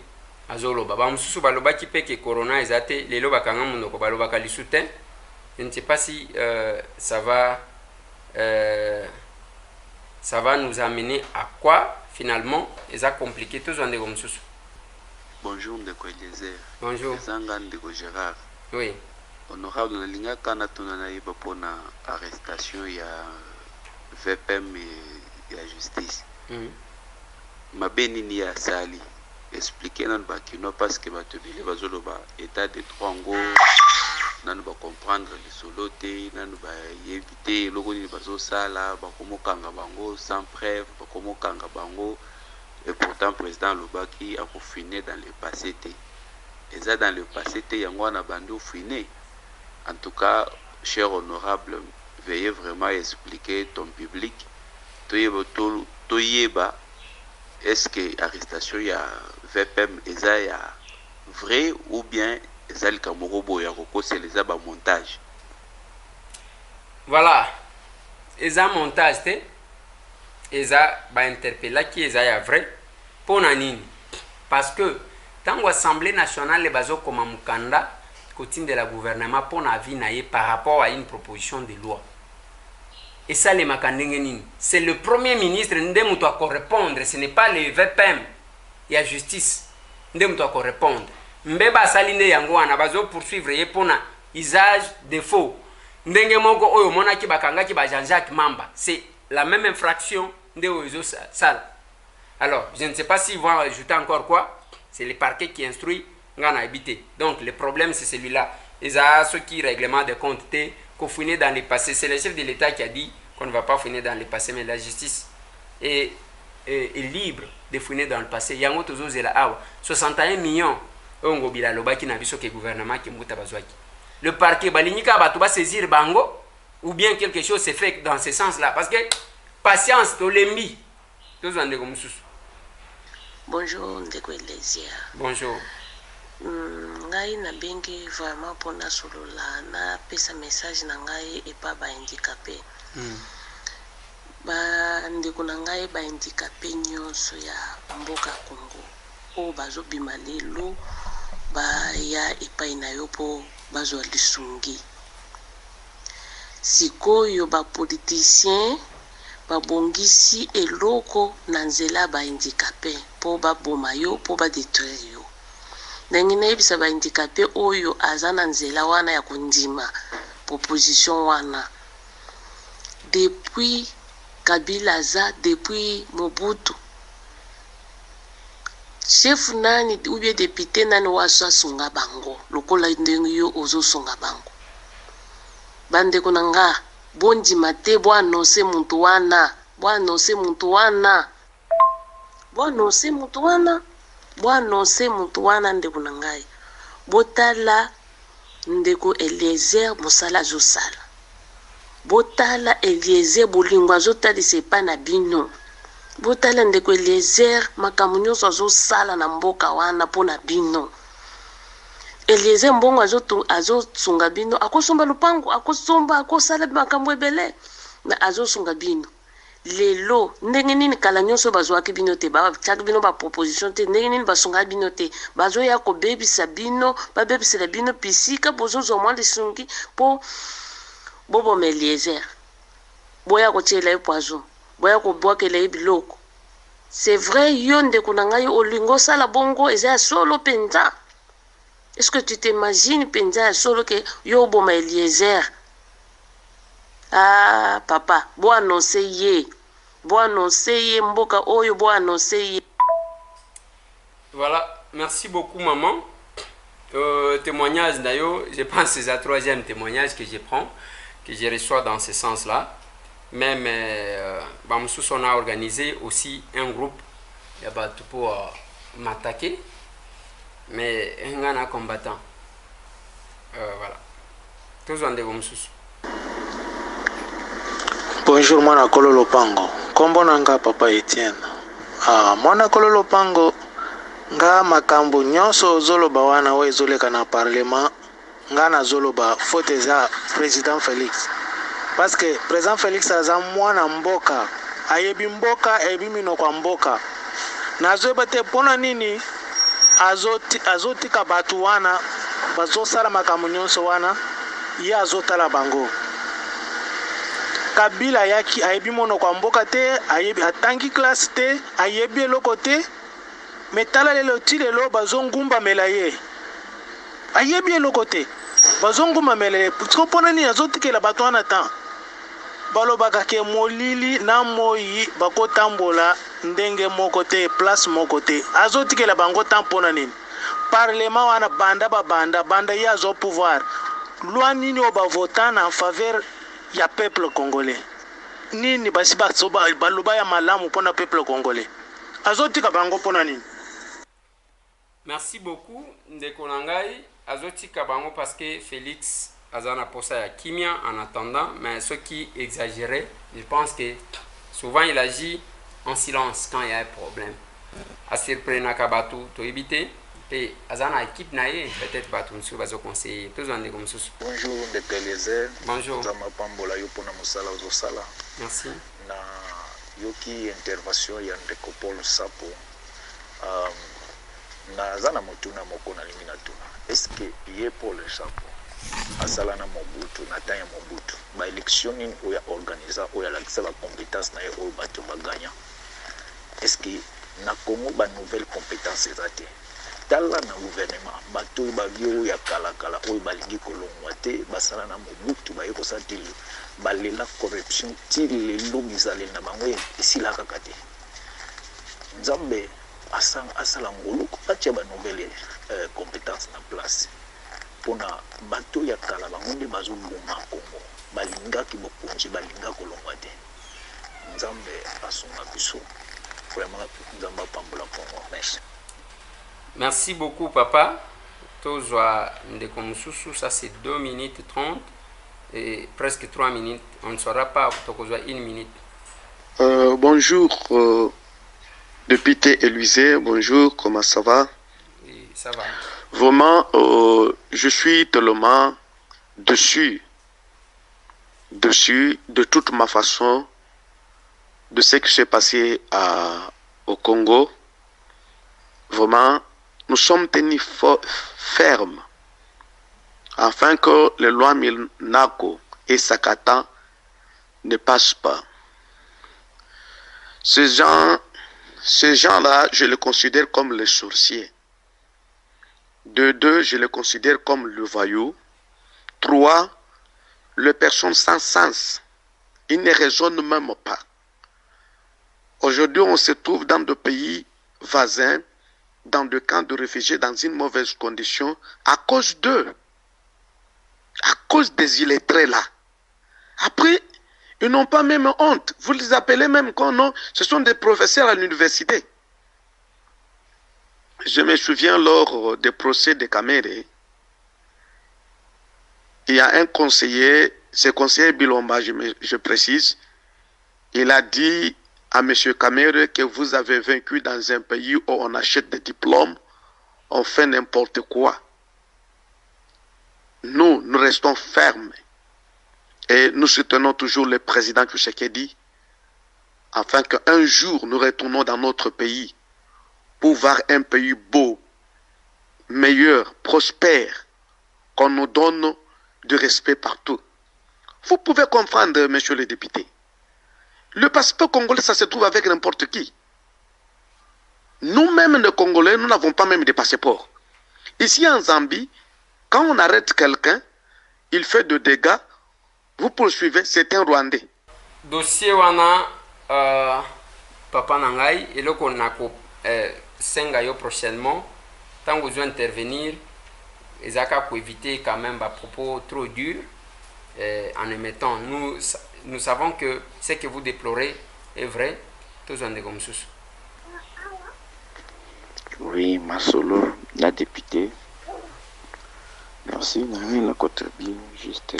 azoloba ba mususu baloba ki peke corona ezate lelo bakanga munoko baloba ka lisute. Je ne sais pas si ça va nous amener à quoi finalement et ça compliqué tous en comme ça. Bonjour Ndeko Eliezer. Bonjour. Zanga Ndeko Gérard. Oui. Honorable Nalinga kana tunana yiba pona arrestation ya VPM et ya justice. Mabeni ni ya sali expliquer nan bakino parce que batobile bazoloba état de droit ngo nanu ba comprendre le solo te nanu ba éviter loko ni bazo sala ba komokanga bango sans preuve ba komokanga bango et pourtant président Lobaki a confiné dans le passé te et ça dans le passé te yango na bandu finé. En tout cas cher honorable veuillez vraiment expliquer ton public toyeba est-ce que arrestation ya VPM eza ya vrai ou bien ezali kamorobo ya koko c'est les aba montage. Voilà. Eza montage te eza ba interpeller qui eza ya vrai pour nini parce que tango assemblée nationale les bazo comme mukanda côté de la gouvernement pour na vie na par rapport à une proposition de loi. Et ça les makandenge c'est le premier ministre ndemu to répondre, ce n'est pas le VPM ya justice ndemu to répondre. Mbeba salinde yango wana bazo poursuivre ye pona usage de faux. Ndenge moko oyo mona ki bakanga ki ba Jean-Jacques Mamba, c'est la même infraction de ozo sal. Alors, je ne sais pas s'ils vont ajouter encore quoi. C'est le parquet qui instruit ngana habité. Donc le problème c'est celui-là. Ils ont ceux qui règlement de compte qu'on fouine dans le passé. C'est le chef de l'État qui a dit qu'on ne va pas fouiner dans le passé, mais la justice est est libre de fouiner dans le passé. Yango tozo la awa 61 millions ongo bila lobaki na biso ke gouvernement ki mbuta bazwaki. Le parquet balinika bato ba saisir bango ou bien quelque chose s'est fait dans ce sens-là parce que patience to lembi tozo ande comme sous. Bonjour ndeko Elesia. Bonjour. Ngai na bengi vraiment pona solola na pesa message na ngai epa ba handicapé. Ba ndeko na ngai ba handicapé nyonso ya mboka Congo. O bazo bima lelo ba ya epai na yo po bazo lisungi. Sikoyo ba politicien ba bongisi eloko na nzela ba handicapé po ba boma yo po ba détruire yo. Ndenge na yebisa ba handicapé oyo azana nzela wana ya kundima proposition wana depuis Kabila za depuis Mobutu chef nani ou bien député nani waso sunga bango lokola ndenge yo ozo sunga bango bande konanga bondi mate bo annoncer muntu wana bo annoncer muntu wana ndeko nangai botala ndeko Eliezer mosala zosala botala Eliezer bolingwa zotali sepa na bino botala ndeko Eliezer makambo nyonso azosala na mboka wana pona bino Eliezer mbongo azosunga bino akosomba lupango akosala makambo ebele na azosunga bino lelo ndenge nini kala nyonso bazwaki bino te bachaki bino ba proposition te ndenge nini basunga bino te bazoya kobebisa bino babebisela bino pisika bozozwa mwa lisungi po bobo Eliezer boya kotiela ye poison boya kobwakela ye biloko c'est vrai yo ndeko na ngai olingo sala bongo eza ya solo penza. Est-ce que tu t'imagines penza ya solo ke yo boma Eliezer? Ah papa bo annoncer ye mboka oyo bo annoncer ye. Voilà, merci beaucoup maman. Témoignage d'ailleurs, je pense que c'est le troisième témoignage que je prends, que je reçois dans ce sens-là. Même Bamsous, on a organisé aussi un groupe pour m'attaquer, mais un combattant. Voilà. Tous en Bamsous. Bonjour, mwana Kololo Pango. Kombo nanga papa Etienne. Mwana Kololo Pango. Nga makambo nyonso zoloba wana we zoleka na parlement nga na zoloba faute za président Félix parce que président Félix aza mwana mboka ayebi mboka ebi mino kwa mboka nazoyeba te pona nini azotika batu wana bazosala makambo nyonso wana ye azotala bango. Kabila yaki ayebi mono kwa mboka te ayebi atangi classe te ayebi eloko te metala lelo ti lelo bazongumba melaye ayebi eloko te bazongumba melaye pona nini azotikela bato wana tan balobaka ke molili na moi bakotambola ndenge moko te place moko te azotikela bango tan pona nini parlement wana banda ye azo pouvoir loi nini o bavotana en faveur ya peuple congolais nini basi baloba ya malamu pona peuple congolais azotika bango pona nini. Merci beaucoup ndeko nangai azotika bango parce que Félix azana posa ya kimia en attendant, mais ce qui exagérait, je pense que souvent il agit en silence quand il y a un problème. Asirprena kabatu to éviter et azana équipe naie peut-être batu monsieur bazo conseiller tous en ndeko mususu. Bonjour ndeko Eliezer. Bonjour. Zama pambola yo pona musala ozosala. Merci. Na yoki intervention ya ndeko Paul Sapo. Na zana motuna moko na lingi na tuna. Est-ce que ye Paul Sapo asala na Mobutu na temps ya Mobutu ba élection nini oya organiser oya lakisa ba compétence na ye oyo bato baganya? Est-ce que na Congo ba nouvelle compétence ezate tala na gouvernement bato babio ya kala oyo balingi kolongwa te basala na Mobutu ba yeko satili balela corruption ti lelo bizale na bango esila kaka te. Nzambe asala ngolu atia ba nouvelle compétence na place pona bato ya kala bango nde bazoboma Congo balingaki bokonzi balinga kolongwa te. Nzambe asunga biso vraiment nzambe apambola Congo. Merci. Merci beaucoup papa. Tozwa ndeko mususu, ça c'est 2 minutes 30 et presque 3 minutes. On ne saura pas tokozwa 1 minute. Bonjour député Éluisé, bonjour, comment ça va? Oui, ça va. Vraiment, je suis tellement dessus de toute ma façon de ce qui s'est passé au Congo. Vraiment, nous sommes tenus fermes afin que les lois Milnako et Sakata ne passent pas. Ces gens-là, je les considère comme les sorciers. De 2, je les considère comme le voyou. 3, les personnes sans sens. Ils ne raisonnent même pas. Aujourd'hui, on se trouve dans des pays voisins, dans des camps de réfugiés, dans une mauvaise condition, à cause d'eux. À cause des illettrés là. Après, ils n'ont pas même honte. Vous les appelez même quand non, ce sont des professeurs à l'université. Je me souviens lors des procès de Kamere, il y a un conseiller, ce conseiller Bilomba, je précise, il a dit à M. Kamere que vous avez vaincu dans un pays où on achète des diplômes, on fait n'importe quoi. Nous restons fermes et nous soutenons toujours le président Tshisekedi afin qu'un jour nous retournons dans notre pays pour voir un pays beau, meilleur, prospère, qu'on nous donne du respect partout. Vous pouvez comprendre, monsieur le député. Le passeport congolais, ça se trouve avec n'importe qui. Nous-mêmes, les Congolais, nous n'avons pas même de passeport. Ici en Zambie, quand on arrête quelqu'un, il fait de dégâts, vous poursuivez, c'est un Rwandais. Dossier wana papa nangai et le qu'on a senga prochainement, tant que vous intervenir, Ezaka pour éviter quand même des propos trop durs en émettant. Nous savons que ce que vous déplorez est vrai. Tous en comme ça. Oui, Masolo, la députée. Merci, la contribué juste.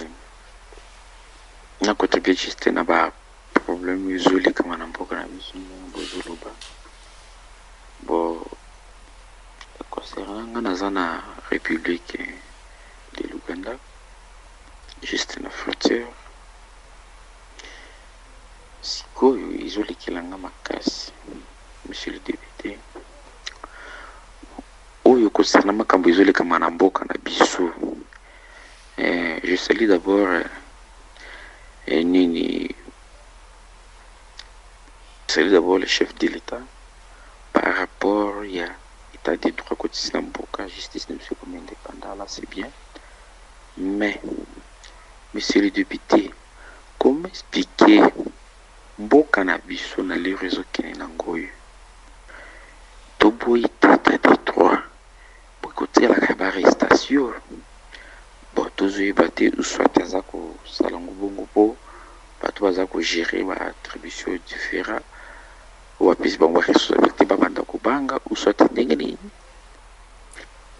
La contribué juste n'a pas problème isolé comme on a beaucoup de bon, concernant la République de l'Ouganda, juste la frontière, si quoi isolé qu'il a ma casse, monsieur le député. Oyo concernant ma cambo isolé comme on a beaucoup de bisous. Je salue d'abord Nini. Je salue d'abord le chef de l'État par rapport à l'état des droits quotidiens la justice ne suis comme indépendant, là c'est bien. Mais, monsieur le député, comment expliquer beaucoup cannabis sur les réseaux qui sont en Tobo état des droits pour côté la arrestation. Bon, tous les battus ou soit des accords salon bongo po, pas tous accords gérer ma attribution différente. Ou à plus bon responsabilité babanda kubanga ou soit ndengeni.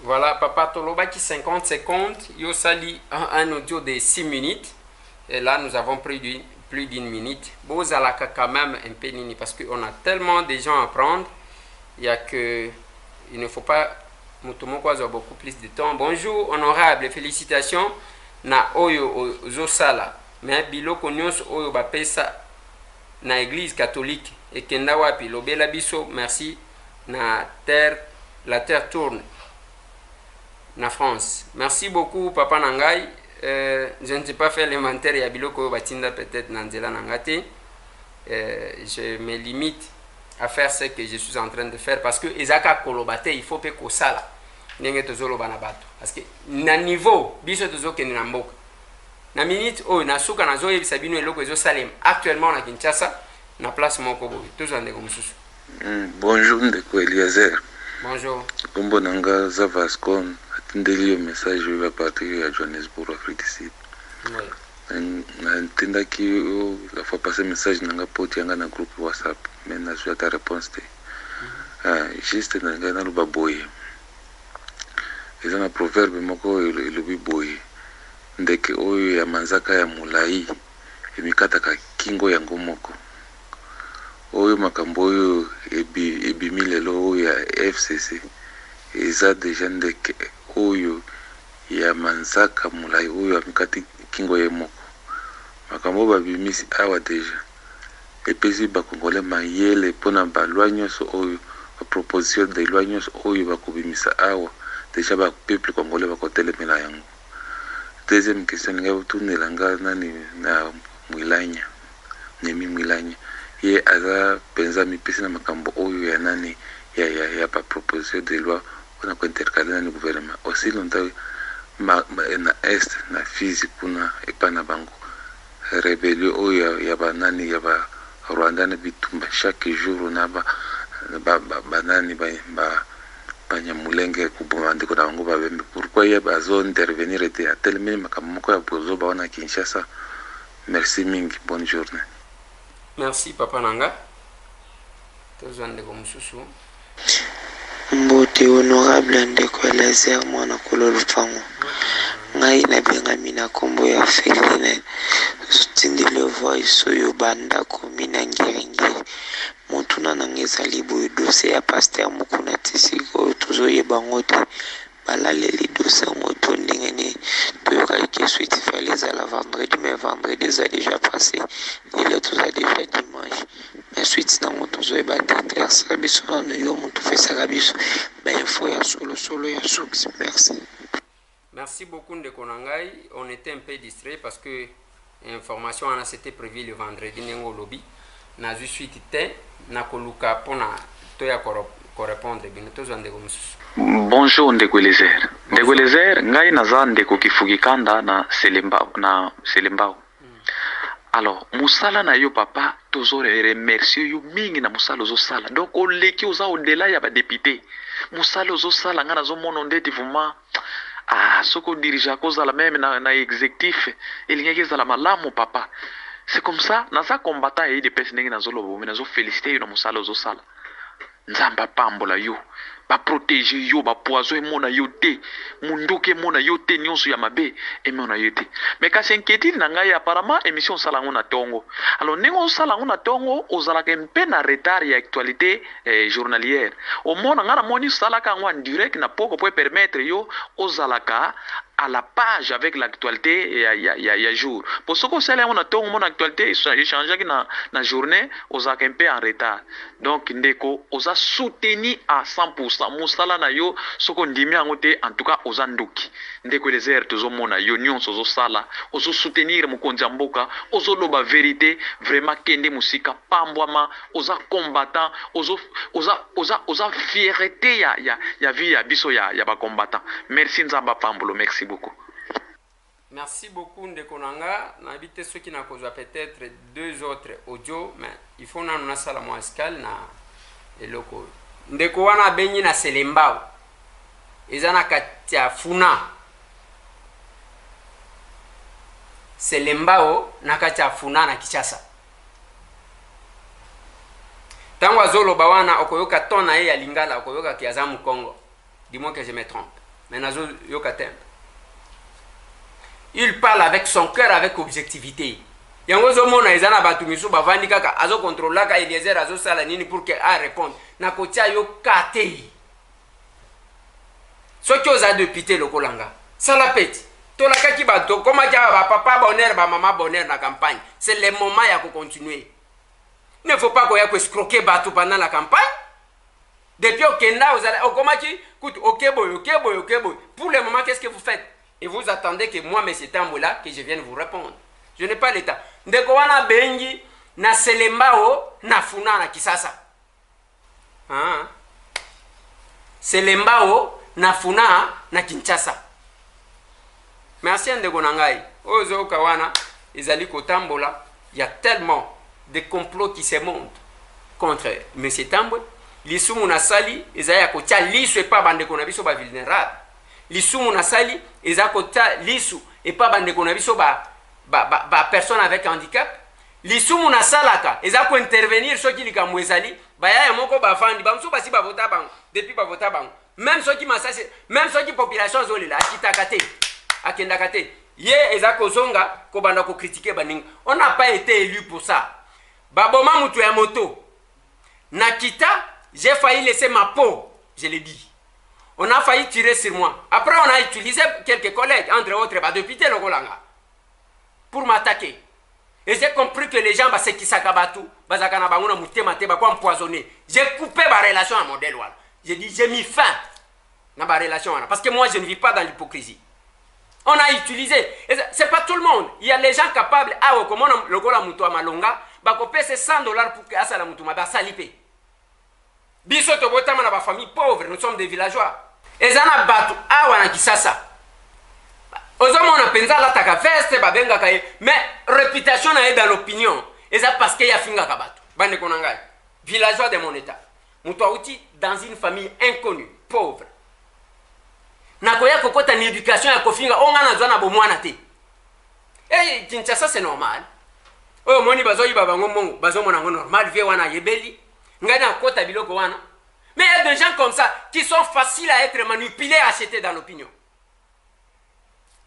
Voilà, papa Toloba qui 50 secondes, yo sali un audio de 6 minutes et là nous avons pris plus d'une minute. Bozalaka quand même un peu nini parce qu'on a tellement de gens à prendre, il ne faut pas mutumoko avoir beaucoup plus de temps. Bonjour honorable, félicitations na oyo zosala. Mais biloko nyonso oyo bapesa na église catholique et kenda wapi lobela biso merci na terre la terre tourne na France. Merci beaucoup papa nangai. Je ne sais pas faire l'élémentaire ya biloko batinda peut-être nanzela nangate. Je me limite à faire ce que je suis en train de faire parce que ezaka kolobate il faut pe ko sala ndenge tozoloba na bato parce que na niveau biso tozokende na mboka na minute oyo nasuka nazoyebisa bino eloko ezosalema actuellement na Kinshasa na place moko boye tozande comme susu. Bonjour ndeko Eliezer. Bonjour. Kombo nanga Zavascon atindeli yo message à partir de Johannesburg Afrique du Sud. Oui. natindaki la fois passé message nanga poti yanga na groupe WhatsApp mais nazwi ta réponse te juste nanga naloba boye eza na proverbe moko elobi boye ndeke oyo ya manzaka ya molai emikataka kingo yango moko oyo makambo oyo ebimi lelo oyo ya FCC eza deja ndeke oyo ya manzaka molai oyo amikati kingo ye moko makambo babimisi awa deja epesi bakongole mayele mpona balwa nyonso oyo baproposition de loi nyonso oyo bakobimisa awa deja bapeuple congolais bakotelemela yango. Deuxième question nga butunela nga nani na Mwilanya Nemi Mwilanya ye aza penza mipesi na makambo oyo ya nani ya ba proposition de loi mpona kointercaler na gouvernement aussi longtemps na est na Fizi kuna epana bango rebellion oyo ya banani ya ba Rwanda na bitumba chaque jour na ba nani ba Banyamulenge kubomande ko bango ba bembe pourquoi ya bazo intervenir était à tel minimum comme moko ya bozo ba wana Kinshasa. Merci mingi, bonne journée. Merci papa nanga tozande ko mususu mbote honorable ndeko Lazer mwana kololo fango ngai na benga mina kombo ya Feline sutindile voice oyo banda ko mina ngirengiri motuna nangezali boye dossier ya pasteur mokuna tisiko tozoyeba ngote balaleli dossier moto ndenge ni toyoka ke suite fallait à la vendredi mais vendredi ça déjà passé et là tout ça déjà dimanche mais suite na moto zoyeba clair ça biso na yo moto fait ça biso mais il faut ya solo ya succès. Merci. Merci beaucoup de Konangai. On était un peu distrait parce que l'information en a c'était prévu le vendredi nengo lobby na ju suite te na koluka pona to ya correspondre bien to zande ko mususu. Bonjour ndeko Lezer. Ndeko Lezer ngai naza ndeko Kifugikanda na Selembao. Alors musala na yo papa tozore remercier yo mingi na musala ozo sala. Donc o leki oza au-delà ya ba député. Musala ozo sala ngana zo mono ndeti vuma soko dirija koza la même na exécutif elingeki za la malamu papa. C'est comme ça naza combattant et des personnes na zo lobo na zo féliciter yo na musala ozo sala. Nzamba pambola yo ba protéger yo ba poison mona yo te munduke mona yo te nyonso ya mabe emona yo te mais kasi inquiétude na ngai apparemment émission salango na tongo alors nengo salango na tongo ozala kempe na retard ya actualité journalière au mona ngana moni salaka en direct na poko peut permettre yo ozalaka à la page avec l'actualité ya jour pour ce que c'est là on a tongo mon actualité échanger na journée ozaka kempe en retard donc ndeko oza soutenir à 100% musala na yo soko ndimi angote en tout cas oza nduki ndeko Lezer tozo mona yo nyonso ozo sala ozo soutenir mokonzi mboka ozo loba vérité vraiment kende musika pambwama oza combattant oza fierté ya vie ya biso ya ba combattant. Merci nzamba pambulo, merci beaucoup. Merci beaucoup ndeko nanga na habité ceux qui n'a causé peut-être deux autres audio mais il faut na sala mo escale na eloko ndeko wana benyi na Selembao ezana katia funa Selembao na katia funa na Kinshasa tango azolo bawana okoyoka tona ye ya lingala okoyoka kiazamu Congo dis-moi que je me trompe mais nazo yoka tempe il parle avec son cœur avec objectivité yango zo mona ezana batu misu bavandi kaka azo contrôler ka Eliezer azo sala nini pour que a répondre na kotia yo kate soki oza député lokolanga sala peti tola kaki bato koma kia ba papa bonheur ba maman bonheur na campagne c'est le moment ya ko continuer. Il ne faut pas qu'on y ait escroqué bateau pendant la campagne. Depuis Okenda, vous allez écoute, ok boy. Pour le moment, qu'est-ce que vous faites? Et vous attendez que moi, M. Tamboula, que je vienne vous répondre. Je n'ai pas l'état. Ndeko wana bengi na Selembao na funa na Kisasa. Selembao na funa na Kinshasa. Merci ndeko nangai. Ozo kawana ezali ko Tambola, il y a tellement des complots qui se montent contre M. Tambwe. Lisumu na sali ezaya kotia lisu epa bandeko na biso ba vulnérable. Lisumu na sali ezaya kotia lisu epa bandeko na biso ba personne avec handicap lisumu na salaka eza ko intervenir soki likambo ezali baya ya moko bafandi bamusu basi bavota bango depuis bavota bango même soki masasi même soki population zolela akitaka te akendaka te ye eza kozonga kobanda ko critiquer baninga. On n'a pas été élu pour ça. Baboma mutu ya moto nakita, j'ai failli laisser ma peau, je l'ai dit. On a failli tirer sur moi. Après, on a utilisé quelques collègues, entre autres, députés Logolanga, pour m'attaquer. Et j'ai compris que les gens, c'est qui s'akabatu, empoisonné. J'ai coupé ma relation à mon déloil. J'ai dit, j'ai mis fin à ma relation. Parce que moi, je ne vis pas dans l'hypocrisie. On a utilisé. C'est pas tout le monde. Il y a les gens capables, comme on le gola muto malonga, bakope c'est $100 pour que asa la mutu ma salipe. Biso to botama na ba famille pauvre, nous sommes des villageois. Ezana batu awana kisasa. Ozomona penza la taka veste babenga kaye, mais réputation na dans l'opinion. Eza parce qu'il y a finga kabatu. Bande konangai. Villageois de mon état. Mutu outi dans une famille inconnue, pauvre. Nakoya kokota ni éducation ya kofinga ongana zwana bomwana te. Eh Kinshasa c'est normal. Oh moni bazoyi babango mongo, bazomona ngo normal vie wana yebeli. Ngana kota biloko wana. Mais il y a des gens comme ça qui sont faciles à être manipulés, achetés dans l'opinion.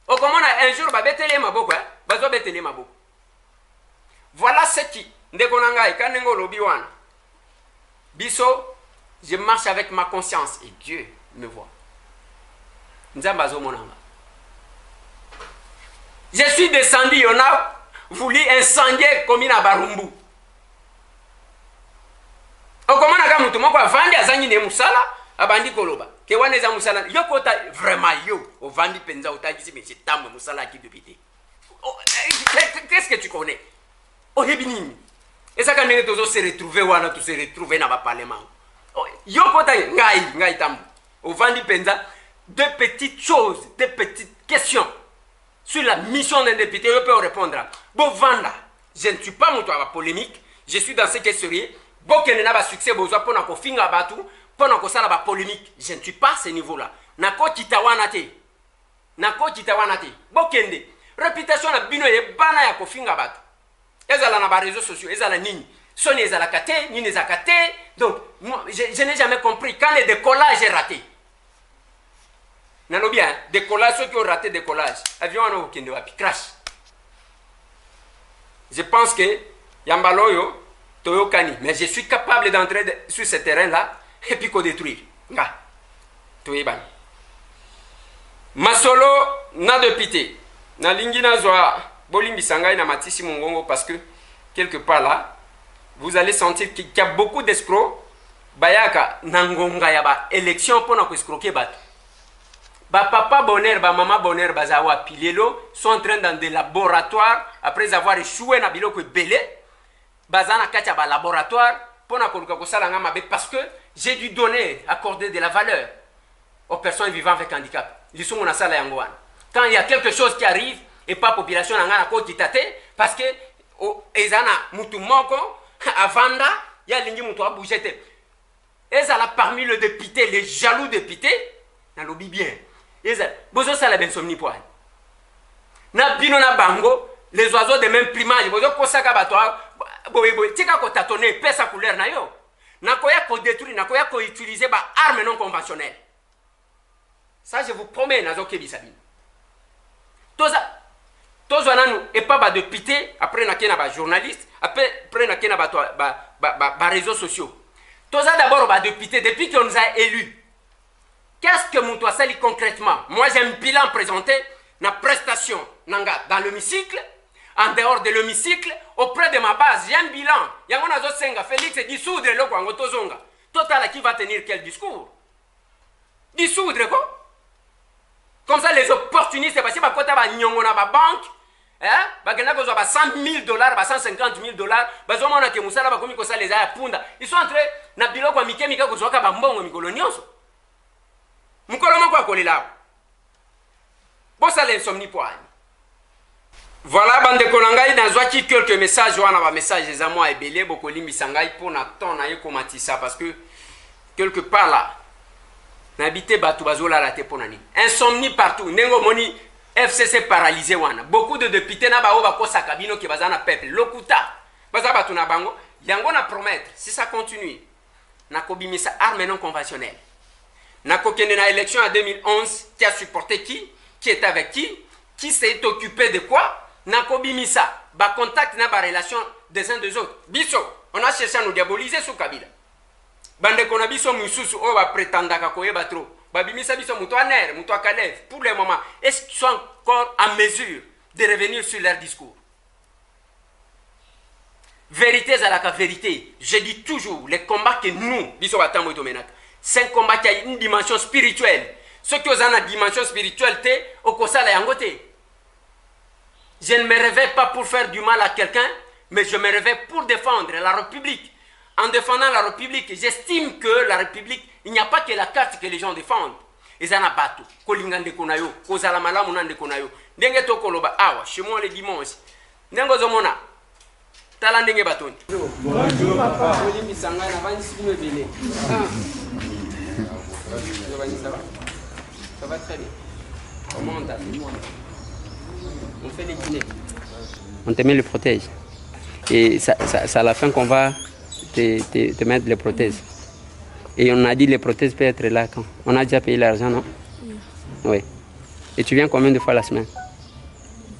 Oh comment un jour babetele maboko hein, bazo betele maboko. Voilà ce qui ndekonanga kanengo lobi wana. Biso, je marche avec ma conscience et Dieu me voit. Je suis descendu, on a voulu incendier comme une Barumbu. Okomana kama mtu moko avandi azangi ne musala abandi koloba. Ke waneza musala yokota vraiment yo ovandi penza otagisi mais c'est tamwe musala qui député. Qu'est-ce que tu connais? Oh hebinini. Et ça quand nenge tozo se retrouver wana to se retrouver na ba parlement. Yokota ngai tamwe. Ovandi penza deux petites choses, deux petites questions sur la mission d'un député, je peux répondre. Bon, Vanda, je ne suis pas mon toit polémique, je suis dans ce qui serait. Bon, qu'il n'y a pas de succès, pour qu'on finisse à battre, pour qu'on ait la polémique. Je ne suis pas à ce niveau-là. Nako kitawanate. Nako kitawanate. Bon, kende. Réputation na bino ye bana ya kofinga battre. Ezala na ba réseaux sociaux, ezala nini. Soni ezala kate, nini ezala kate. Donc, moi, je n'ai jamais compris. Quand le décollage est raté, Nano bien, décollage, ceux qui ont raté décollage, avion en Okende wapi, crash. Je pense que Yambaloyo, Toyo Kani, mais je suis capable d'entrer sur ce terrain-là et puis qu'on détruire. Nga, Toyo Bani. Masolo, na de pité. Na lingina zoa, bolimbi sangai na matisi mongongo parce que quelque part là, vous allez sentir qu'il y a beaucoup d'escrocs. Bayaka, nangonga yaba, élection pour nous escroquer bat. Ba papa bonheur, ba maman bonheur, bazawa pilelo sont en train dans des laboratoires après avoir échoué na biloko belé. Bazana kacha ba laboratoire pour na koluka kosala nga mabe parce que j'ai dû donner, accorder de la valeur aux personnes vivant avec handicap. Lisu mona sala yangwana. Quand il y a quelque chose qui arrive et pas population na nga na ko kitate parce que ezana mutu moko avanda ya lingi mutu a bougé te. Ezala parmi le député, les jaloux députés, na lobi bien. Bozo sala ben somni poa. Na bino na bango, les oiseaux de même plumage, bozo kosaka batoa, boy, tika ko tatonner, pesa couleur na yo. Na koya ko détruire, na koya ko utiliser ba armes non conventionnelles. Ça je vous promets na zo kebisabi. Tozo nanu et pas ba député, après na kena ba journaliste, après na kena ba réseaux sociaux. Toza d'abord ba député depuis qu'on nous a élus. Qu'est-ce que Moutoua sali concrètement? Moi j'ai un bilan présenté, na prestation nanga dans l'hémicycle, en dehors de l'hémicycle, auprès de ma base, j'ai un bilan. Yangona zo senga Félix dissoudre le kwango tozonga. Total qui va tenir quel discours? Dissoudre quoi? Comme ça les opportunistes parce que ba kota ba nyongo na ba banque, hein? Ba kena ko zo ba $100,000, ba $150,000, ba zo mona ke musala ba komi ko sa les a punda. Ils sont entrés na biloko mikemika ko zo ka ba mbongo mikolo nyonso. Voilà, bande konangai dans zoaki quelques messages, wana ba messages les amours et belé boko limbi sangai pour na ton na yeko matissa parce que quelque part là n'habiter batu bazola la te ponani. Insomnie partout, nengo moni FCC paralysé wana. Beaucoup de députés na ba o ba ko sakabino ki bazana peuple. Lokuta. Baza ba tuna bango. Yango na promettre si ça continue. Na kobimisa arme non conventionnelle. Na kokende na élection en 2011 qui a supporté qui est avec qui s'est occupé de quoi? Na kobimisa ba contact na ba relation des uns des autres. Biso, on a cherché à nous diaboliser sous Kabila. Bande kona biso mususu o ba prétendaka koyeba trop. Babimisa biso muto aner, muto akalev. Pour le moment, est-ce qu'ils sont encore en mesure de revenir sur leur discours? Vérité à la vérité. Je dis toujours, les combats que nous, biso batambo itomenaka, c'est un combat qui a une dimension spirituelle. Ceux qui ont une dimension spirituelle, au kosala yangote. Je ne me réveille pas pour faire du mal à quelqu'un, mais je me réveille pour défendre la République. En défendant la République, j'estime que la République, il n'y a pas que la carte que les gens défendent. Ils en ont battu. Kolingande konayo, kozala malamu nande konayo. Ndenge to koloba awa, chez moi le dimanche. Ndengo zomona. Tala ndenge batoni. Bonjour papa. Oli misanga na bani sibino bele. Ça va? Ça va très bien. Comment on t'a fait? On fait les dîners. On te met le protège. Et c'est à la fin qu'on va te mettre les prothèses. Et on a dit les prothèses peuvent être là quand. On a déjà payé l'argent, non? Oui. Et tu viens combien de fois la semaine?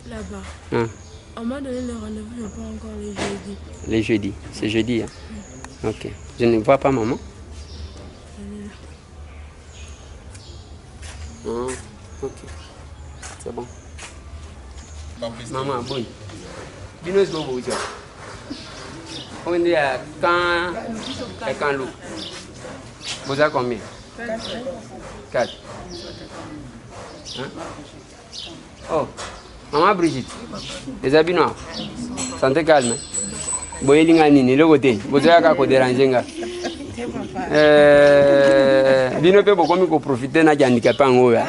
Là-bas. Hein? On m'a donné le rendez-vous, mais pas encore les jeudis. Les jeudis. C'est jeudi, hein? Ok. Je ne vois pas maman. Oh, ok. C'est bon. Maman, bon. Dis-nous ce que vous voulez. On est à quand l'eau. Vous avez combien? 4. Hein? Oh, maman Brigitte, les habits noirs. Santé calme. Boye nini le côté. Vous avez qu'à déranger. Bino pe bokomi ko profiter na handicapé ngo ya.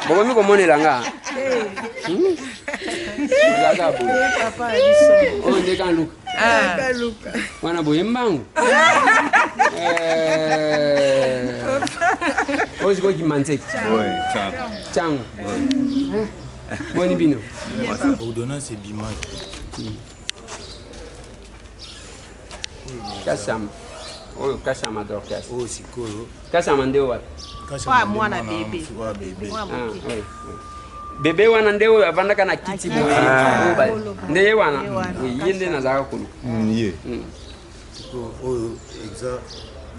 Bokomi ko monela nga. Papa Alison. Oh, ndé kan look. Luka. Wana boye mbangu. Ozi ko kimanseki. Ouais, Chango. Boni bino. Ordonnance c'est Bimaki. Kasam. Oh, kasama dorkas. Oh, sikolo. Kasama ndio wapi? Kwa mwana bebe. Bebe wana ndio avandaka na kiti moyo. Ndiye wana. Yende na zaka kulu. Ye. Oh,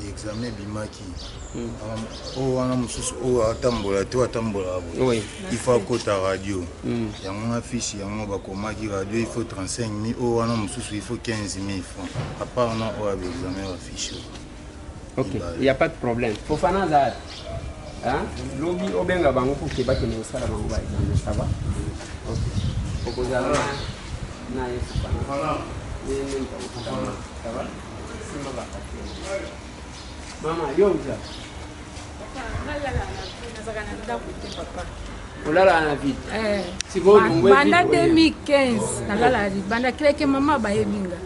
examen Bimaki. Oh, wana mususu oh atambola to atambola abo. Oui. Il faut kota radio. Yango affiche yango bakomaki radio il faut 35 000. Oh, wana mususu il faut 15 000 francs. À part on a examen affiche. Ok, il n'y a pas de problème. Faut faire un zar. Hein? Lobby au benga bango pour que baki ne sala bango ba examen, ça va? Ok. Faut que ça na yesu pana. Voilà. Ça va? Sima ba. Mama, yo uza. Olala na vite. Si vous banda 2015 nalala vite. Banda kreke mama ba yebinga.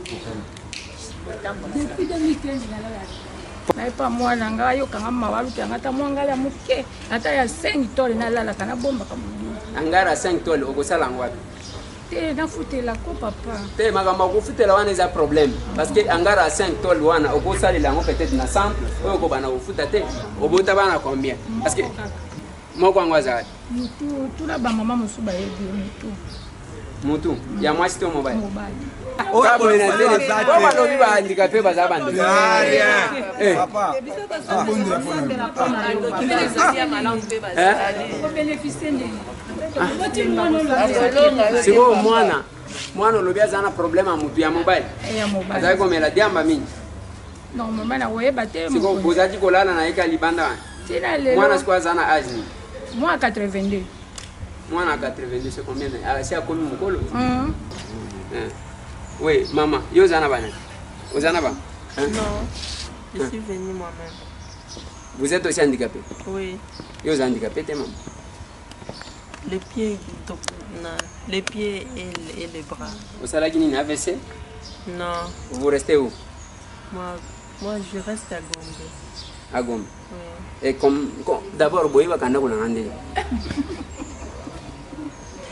Depuis 2015 nalala vite. Na pas moi nanga yo kanga mawalu kanga ta mwangala muke. Ata ya 5 tole nalala kana bomba kama. Angara 5 tole okosala ngwapi? Te na futela ko papa. Te magamba ko futela wana eza problème parce que angara 5 tole wana okosala lango peut-être na 100 oyo ko bana ufuta te. Obota bana combien? Parce que moko ngwaza mutu tuna ba mama musuba yebi mutu ya mwasi to mobile. Oka boina tele ko ba lobi ba handicapé baza bandi. Papa. Siko mwana lobi azana problème mutu ya mobile. Azai komela diamba mingi. Non mama na woyeba te. Siko bozaji kolala na eka libanda. Mwana siko azana âge ni. Moi 82. Moi à 82 c'est combien? Ah c'est à combien mokolo? Oui, maman, yo zana bana. Vous en avez? Non. Je suis venue moi-même. Vous êtes aussi handicapé? Oui. Yo êtes handicapé maman. Les pieds et les bras. Vous savez qui n'a AVC? Non. Vous restez où? Moi je reste à Gombe. À Gombe? Oui. Et comme d'abord, vous voyez, vous avez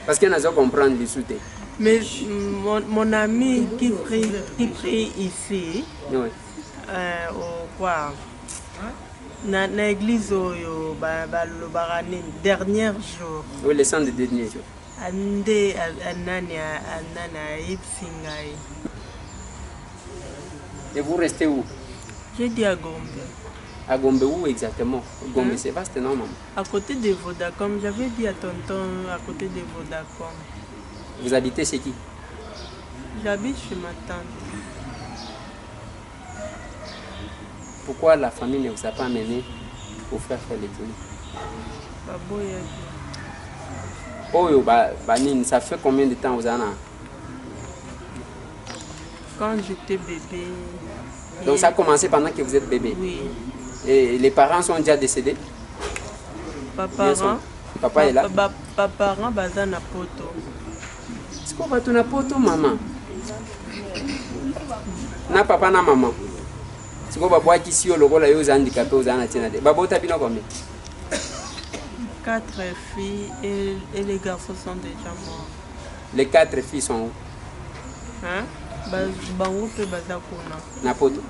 Parce que nous allons comprendre les soutes. Mais mon ami qui prie ici, oui. Quoi? Dans l'église, dernier jour. Oui, les 100 derniers jours. Et vous restez où? J'ai dit à Gombe. À Gombe où exactement? Gombe, c'est vaste, non, maman? À côté de Vodacom. J'avais dit à tonton à côté de Vodacom. Vous habitez chez qui? J'habite chez ma tante. Pourquoi la famille ne vous a pas amené pour faire les tournées? Oh, ça fait combien de temps vous en avez? Quand j'étais bébé. Donc ça a commencé pendant que vous êtes bébé? Oui. Et les parents sont déjà décédés? Papa est là? Parents sont na poto. C'est quoi tu na poto, maman? Na papa na maman. C'est quoi papa qui si au logo là ils handicapés aux anatinade. Babo tabino combien? 4 filles et les garçons sont déjà morts. Les 4 filles sont où? Hein? Bango pe baza kuna. Na poto.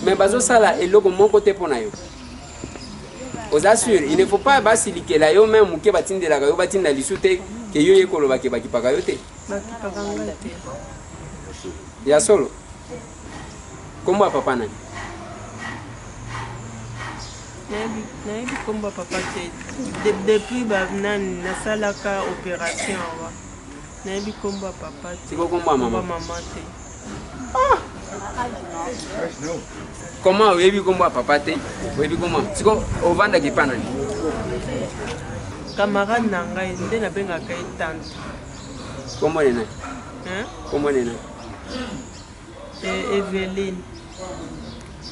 Mais bazo sala et logo mon côté pour na yo. Aux assure, il ne faut pas basiliquer là yo même que batinde la yo batinde lisute que yo yekolo ba ke ba kipaka yo te. Ba kipaka ngate. Ya solo. Comment papa na? Nayebi komba papa te. Depuis banan nasalaka opération wa. Nayebi komba papa te. Siko komba mama. Maman te. Comment oyebi komba papa te? Oyebi comment? Siko ovanda ki pana ni. Camarade na ngai nde na benga kai tante. Comment nena? Hein? Comment nena? Evelyne.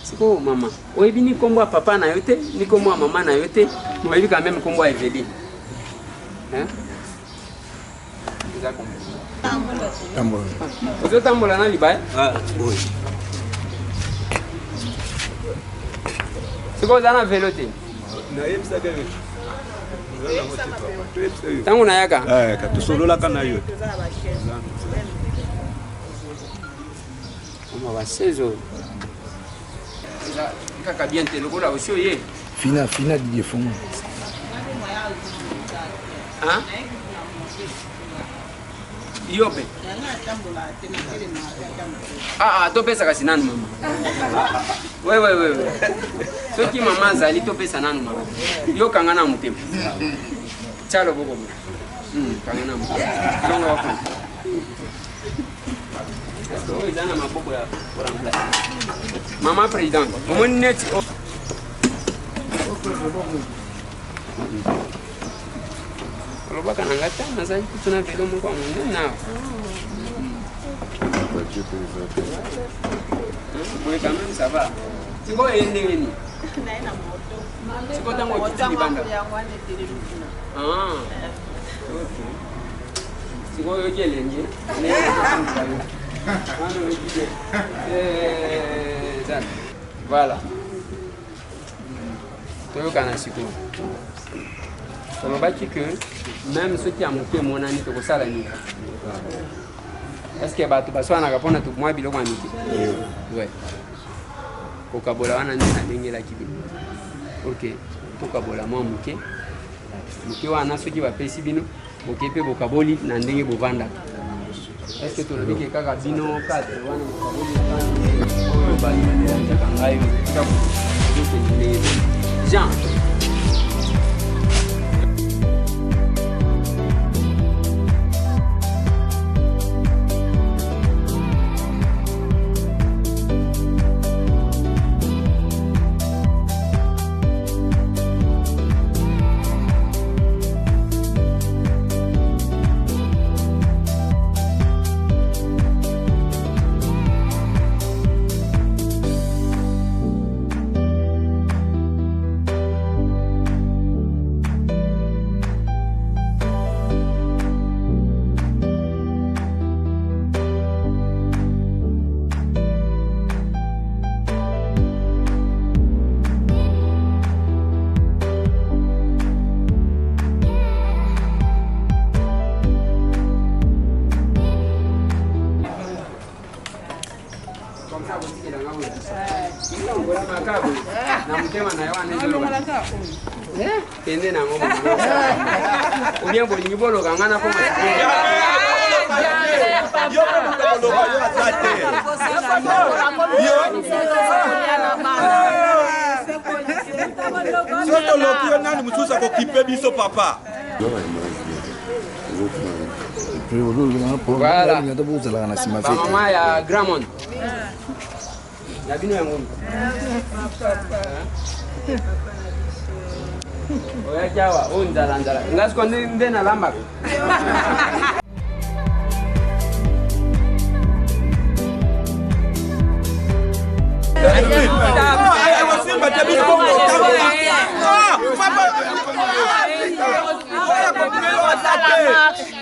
Siko maman. Oyebi ni komba papa na yote, ni komba maman na yote, mais oyebi quand même komba Evelyne. Hein? Tambola. Vous êtes tambola na liba? Ah, oui. C'est quoi ça na vélo te? Na yebisa ke. Tangu na yaka? Ka tusolola kana yo. On va 16 euros. Kaka bien te lokola osio ye. Fina Didier Fongo. Hein? Yope. Ah, topesa kasi nanu mama. Ouais. Ce qui maman zali topesa nanu mama. Yo kangana mutema. Chalo boko. Kangana mutema. Longa wako. Est-ce que vous avez un maboko ya pour remplacer? Maman président, mon net. Baka nangata nazali kutuna velo mungu wa mungu na. Oui, quand même ça va. C'est quoi endengeni? C'est quoi tango kitini banda? Ah. OK. C'est quoi yoki elengi? Voilà. Toyokana siko. Solobaki que même ceux qui ont monté mon année to sala ni. Est-ce que batu baswana kapona tu mwa biloko amiki? Ouais. Kokabola wana ni ndengela kibi. OK. Tokabola mwa muke. Muke wana soki ba pesi bino, OK pe bokaboli na ndenge bovanda. Est-ce que tu le dis que kaka bino cadre wana bokaboli ba ni ya kangayo. Jean na mtema na yawa tende na ngombe ubia bolingi bolo kangana ko Soto lokio nani mususa ko kipe biso papa. Voilà. Maman ya Gramond. Ya bino ya ngombe. Oya jawa, ndala. Ngasko ndena lamba.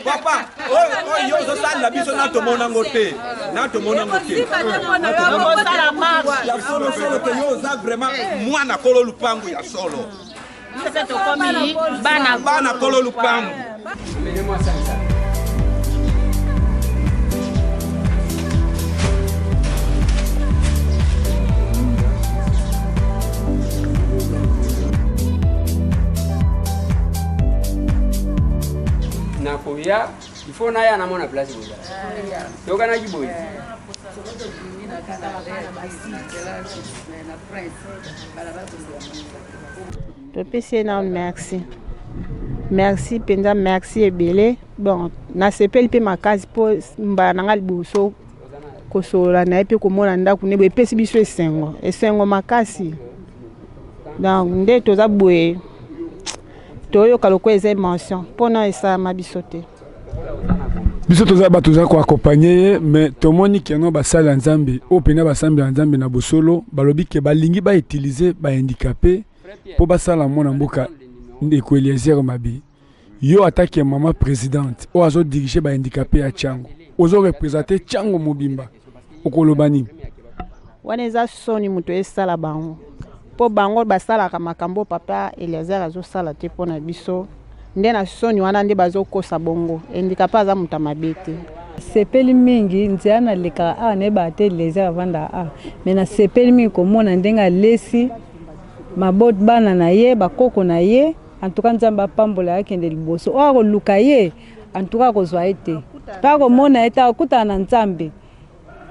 Papa, yo sala biso na to mona ngote. Na to mona ngote. Ya solo te yo za vraiment mwana kolo lupangu ya solo. Sasa tokomi bana kolo lupangu. Amenez-moi ça. Na koya il faut na ya na mona place boza to kana jiboyi topesi na merci penza merci ebele bon nasepeli mpe makasi mpo mbala nanga liboso kosola na ye mpe komona ndako ne boye epesi biso esengo makasi donc nde toza boye toyoka lokola eza émotion mpona esalama biso te biso toza bato toza koakompagne ye mais tomoni keno basali ya nzambe oyo mpena basambela ya nzambe na bosolo balobi ke balingi bautilize bahandicapé mpo basala mwana mboka ndeko Eliezer Mabi yo atake mama présidente oyo azodirige bahandicapé ya Tchango ozorepresente Tchango mobimba okoloba nini wana eza soni moto esala bango mpo bango basalaka makambo papa Eliezer azosala te mpo na biso nde na soni wana nde bazokosa bongo handicapé aza moto mabe te sepeli mingi nzela nalekaka awa nayeba te Eliezer avanda awa me na sepeli mingi komona ndenge alesi mabot bana na ye bakoko na ye antuka nzambe apambola akende liboso oyo akoluka ye antuka akozwa ye te mpe akomona ye te akutana na nzambe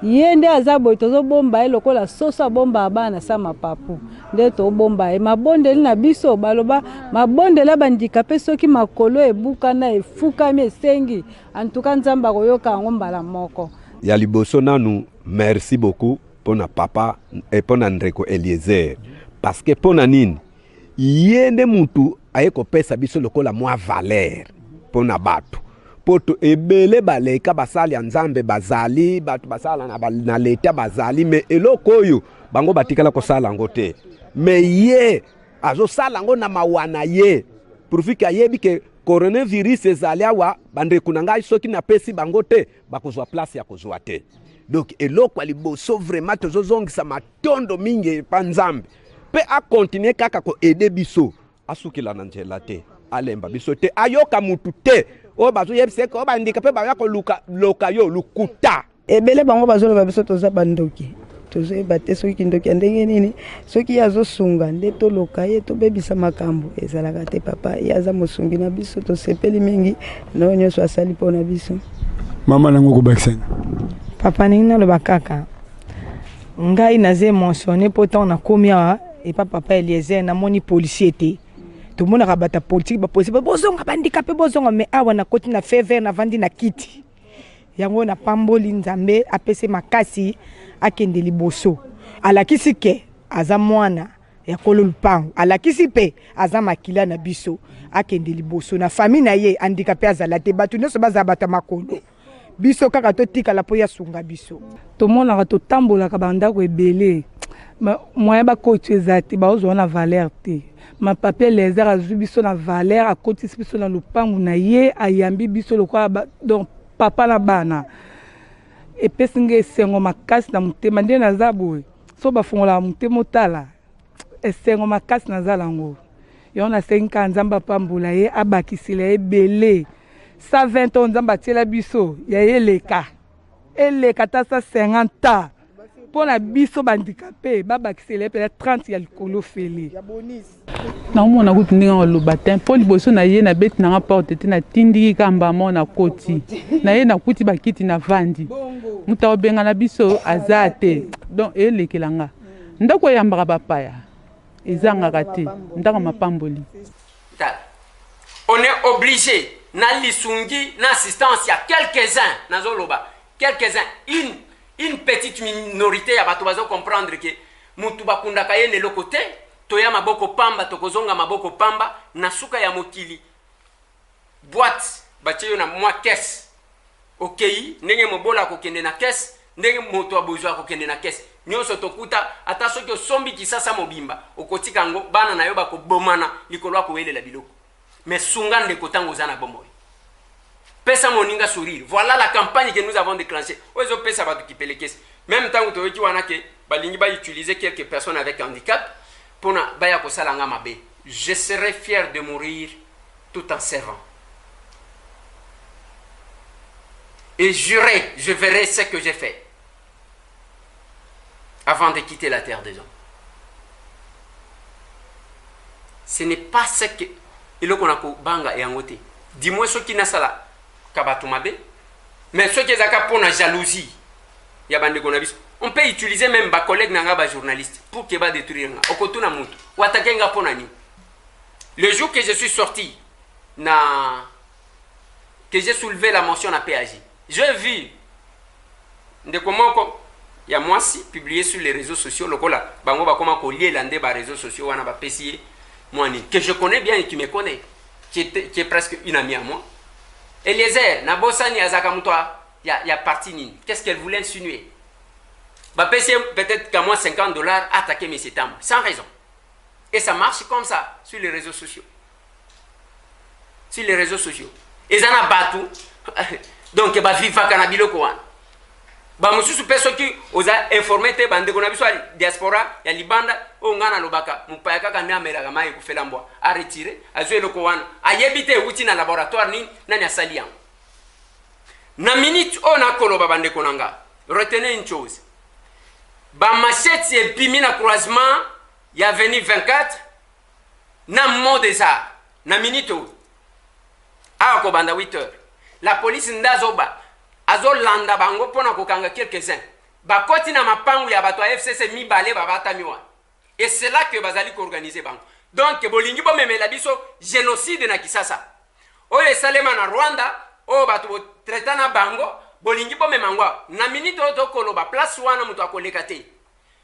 ye nde aza boye tozobomba ye lokola soso abomba bana sa mapapu nde tobomba ye mabondeli na biso baloba mabondeli bandikape soki makolo ebukana efukami esengi antuka nzambe akoyoka yango mbala moko ya liboso nanu merci beaucoup pona papa et pona ndeko Eliezer parce que pona nini ye nde mutu aye kopesa biso lokola mwa valeur pona bato poto ebele baleka basali ya nzambe bazali bato basala na leta bazali me eloko oyo bango batikala kosala yango te me ye azosala yango na mawana ye profika yebi ke coronavirus ezali awa bandeko na ngai soki napesi bango te bakozwa place ya kozwa te donc eloko aliboso vraiment tozozongisa matondo mingi pa nzambe pe a continuer kaka ko aider biso asukila na njela te alemba biso te ayoka mutu te o bazo yebise ko bandikape ba yako loka yo lukuta ebele bango bazoloba biso toza bandoki tozoyeba te soki ndoki ndenge nini soki azosunga nde toloka ye tobebisa makambo ezalaka te papa ye aza mosungi na biso tosepeli mingi na nyonso asali mpo na biso mama nango kobakisani papa ningi naloba kaka ngai naza émotionné mpo ntango nakomi awa epa papa Eliezer namoni policier te tomonaka bata politique bapolisi bozonga bandikape bozonga me awa nakoti na fever navandi na kiti yango na pamboli nzambe apese makasi akende liboso alakisi ke aza mwana ya kolo lupango alakisi pe aza makila na biso akende liboso na famille na ye handicapé azala te bato nyonso baza bata makolo biso kaka totikala po ya sunga biso tomonaka totambolaka bandako ebele moyen bakoti eza te baozwa na valeur te mapape Eliezer azwi biso na valeur akotisi biso na lupangu na ye ayambi biso lokola donc papa na bana epesi nga esengo makasi na motema nde naza boye so bafungolaka motema otala esengo makasi nazala yango yango nasengi kaka nzambe apambola ye abakisila ye ebele 120 ans nzambe atiela biso ya ye eleka ta sa 50 ans pour la biso handicapé babakisi le peut 30 ya likolo fele naomona kuti ndenge oloba te mpo liboso na ye na beti nanga porte te natindiki kamba mo na koti na ye nakuti bakiti na vandi moto akobenga na biso aza te donc eyelekelanga ndako eyambaka bapaya ezangaka te ndako mapamboli. On est obligé na lisungi na assistance ya quelques-uns nazoloba quelques-uns une petite minorité ya bato bazo comprendre que mutu bakundaka ye ne côté toya maboko pamba tokozonga maboko pamba na suka ya mokili boîte bacheyo na mwa caisse okei ndenge mobola kokende na caisse ndenge moto abozwa kokende na caisse nyonso tokuta ata soki osombi kisasa mobimba okotika ngo bana na yo bakobomana likolo akowelela biloko mais sunga ndeko tango za na bomoi pesa moninga sourire. Voilà la campagne que nous avons déclenchée. Ozo pesa batu ki pelekes. Même temps que toyoki wana ke balingi ba utiliser quelques personnes avec handicap pour na baya ko salanga mabe. Je serai fier de mourir tout en servant. Et je verrai ce que j'ai fait avant de quitter la terre des hommes. Ce n'est pas ce que il qu'on a ko banga et angote. Dis-moi ce qui n'a sala kabatumabe, mais ceux qui ont pour la jalousie, on peut utiliser même ma collègue nanga journaliste pour qu'il va détruire ou attaquer nga ponani. Le jour que je suis sorti que j'ai soulevé la motion à PAJ, j'ai vu de comment il y a moi si publié sur les réseaux sociaux lokola bango ba comment collier landé ba réseaux sociaux wana ba pesier moi que je connais bien et qui me connaît qui est presque une amie à moi. Eliezer, Nabosani Azakamutoa, il y a parti nini. Qu'est-ce qu'elle voulait insinuer? Bah, peut-être qu'à moi $50 attaquer mes septembre, sans raison. Et ça marche comme ça sur les réseaux sociaux. Sur les réseaux sociaux. Et ça n'a pas tout. Donc, bah, FIFA Kanabilo Koan. Bah, monsieur, super ceux qui ont informé, bande de Konabiso, diaspora, ya libanda, o ngana lobaka, mupayaka kanya meragama et kufelamboa, à retirer, à jouer le Koan, à yébiter outil dans laboratoire ni nanya salian. Na minute on a koloba bande konanga. Retenez une chose. Ba machette et pimina croisement, il y a venu 24, na mot des arts, na minute. Ah, ko banda 8 heures. La police ndazoba. Azo landa bango pona kokanga quelques-uns. Bakoti na mapangu ya bato FCC mi balé babata miwa. Et c'est là que bazali ko organiser bango. Donc bolingi bo memela biso génocide na Kisasa. Oye salema na Rwanda, o bato tretana bango, bolingi bo memangwa. Na minute to koloba place wana muto akoleka te.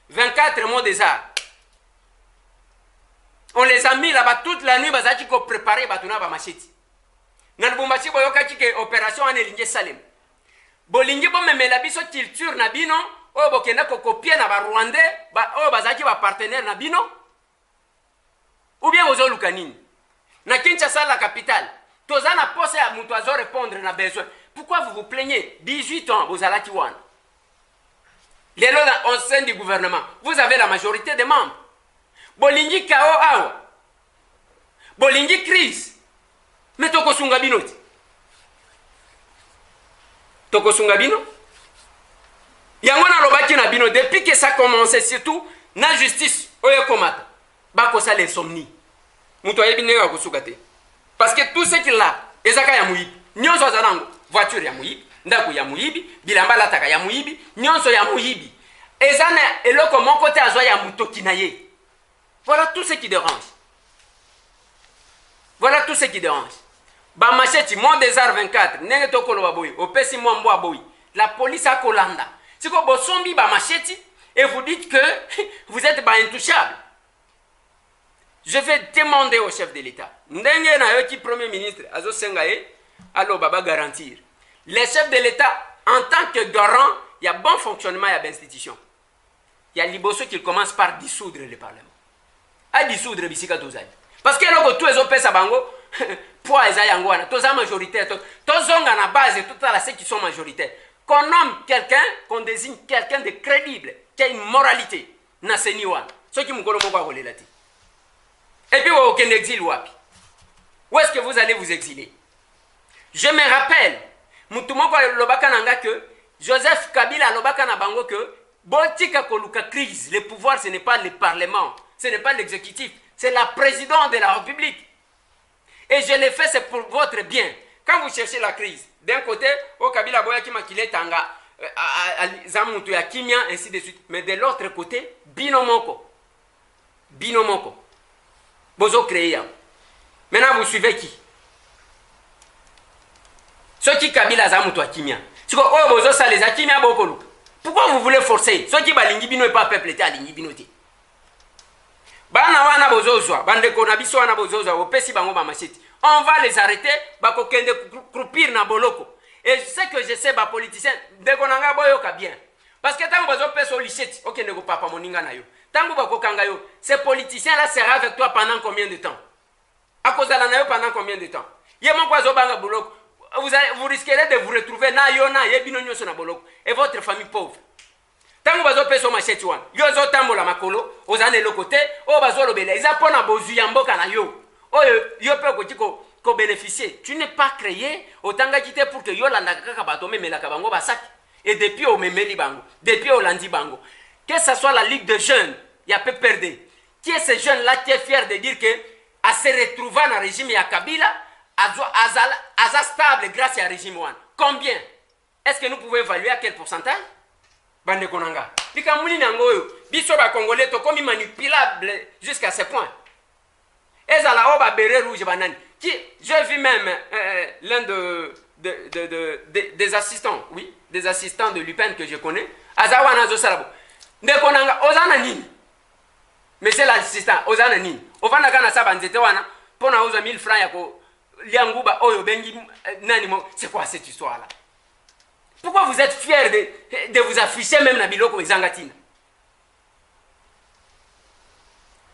24 mots des arts. On les a mis là-bas toute la nuit bazaki ko préparer batuna ba machiti. Na Lubumbashi boyoka kike opération anelinge Salem. Bolingi bo memela biso culture na bino o bokenda ko copier na ba Rwandais ba o bazaki ba partenaire na bino ou bien ozo lukanini na Kinshasa la capitale tozana pose ya muto azo répondre na besoin. Pourquoi vous vous plaignez? 18 ans vous allez wana les lois au sein du gouvernement vous avez la majorité des membres. Bolingi kao awa bolingi crise mais toko sunga binoti toko sunga bino yangona lobaki na bino depuis que ça commençait surtout na justice oyo komata bako ça l'insomnie muto yebi nega kusuka te parce que tout ce qu'il a ezaka ya muyibi nyonso zanango voiture ya muyibi ndako ya muyibi bilamba lataka ya muyibi nyonso ya muyibi ezana eloko mon côté azwa ya mutoki na ye. Voilà tout ce qui dérange. Voilà tout ce qui dérange. Ba macheti mon des arts 24 nenge to koloba boy opesi mo mbo boy la police a kolanda siko bosombi ba macheti et vous dites que vous êtes pas intouchable. Je vais demander au chef de l'État ndenge na yo ki premier ministre azo sengaye allo baba garantir les chefs de l'État en tant que garant il y a bon fonctionnement ya l'institution. Il y a liboso qui commence par dissoudre le parlement. A dissoudre bisika tozali parce que loko tous les opesa bango poids yango wana toza majoritaire tozonga na base tout à ceux qui sont majoritaires qu'on nomme quelqu'un qu'on désigne quelqu'un de crédible qui a une moralité na seni wana ceux qui mukolo moko akolela ti et puis au ken exil wapi où est-ce que vous allez vous exiler? Je me rappelle mutu moko lobaka nanga que Joseph Kabila lobaka na bango que Botika koluka crise. Le pouvoir, ce n'est pas le Parlement, ce n'est pas l'exécutif, c'est la présidente de la République. Et je l'ai fait, c'est pour votre bien. Quand vous cherchez la crise, d'un côté, au Kabila Boya qui makile tanga, Zamutu ya Kimia, ainsi de suite. Mais de l'autre côté, Binomoko. Binomoko. Bozo créé. Maintenant, vous suivez qui? Ceux qui Kabila Zamutu ya Kimia. Oh, Bozo Salé, Kimia Bokolu. Pourquoi vous voulez forcer? Ceux qui balingi bino et pas peuple à lingi binoté. Bana wana bozozwa, bande konabiso wana bozozwa, opesi bango ba machete. On va les arrêter, bako kende croupir na boloko. Et ce que je sais, ba politicien, dekonanga boyoka bien. Parce que tango bazo peso licheti, ok nego papa moninga na yo. Tango bako kanga yo, ces politiciens là sera avec toi pendant combien de temps? À cause de la na yo pendant combien de temps? Yemo kwa zo banga boloko. Vous risquerez de vous retrouver na yo na yebino nyoso na boloko et votre famille pauvre. Tango bazo peso machete wana yo zo tambola makolo ozane le côté o bazo lobela eza pona bozu ya mboka na yo yo pe ko tiko ko bénéficier. Tu n'es pas créé otanga kité pour que yo landa kaka bato memela ka bango basak et depuis au memeli bango depuis au landi bango que ça soit la ligue de jeunes il y a peu perdre qui est ce jeune là qui est fier de dire que à se retrouver dans le régime ya Kabila aza stable grâce à régime one. Combien? Est-ce que nous pouvons évaluer à quel pourcentage? Bande konanga. Pika muli nangoyo. Biso ba congolais to comme manipulable jusqu'à ce point. Ezala oba beret rouge banane. Qui j'ai vu même l'un des assistants, oui, des assistants de Lupin que je connais. Azawana zo salabo. Nde konanga ozana nini? Mais c'est l'assistant ozana nini? Ovanda kana saba nzete wana pona oza 1000 francs yako lianguba oyo bengi nani mo. C'est quoi cette histoire là? Pourquoi vous êtes fiers de vous afficher même na biloko ezangatina?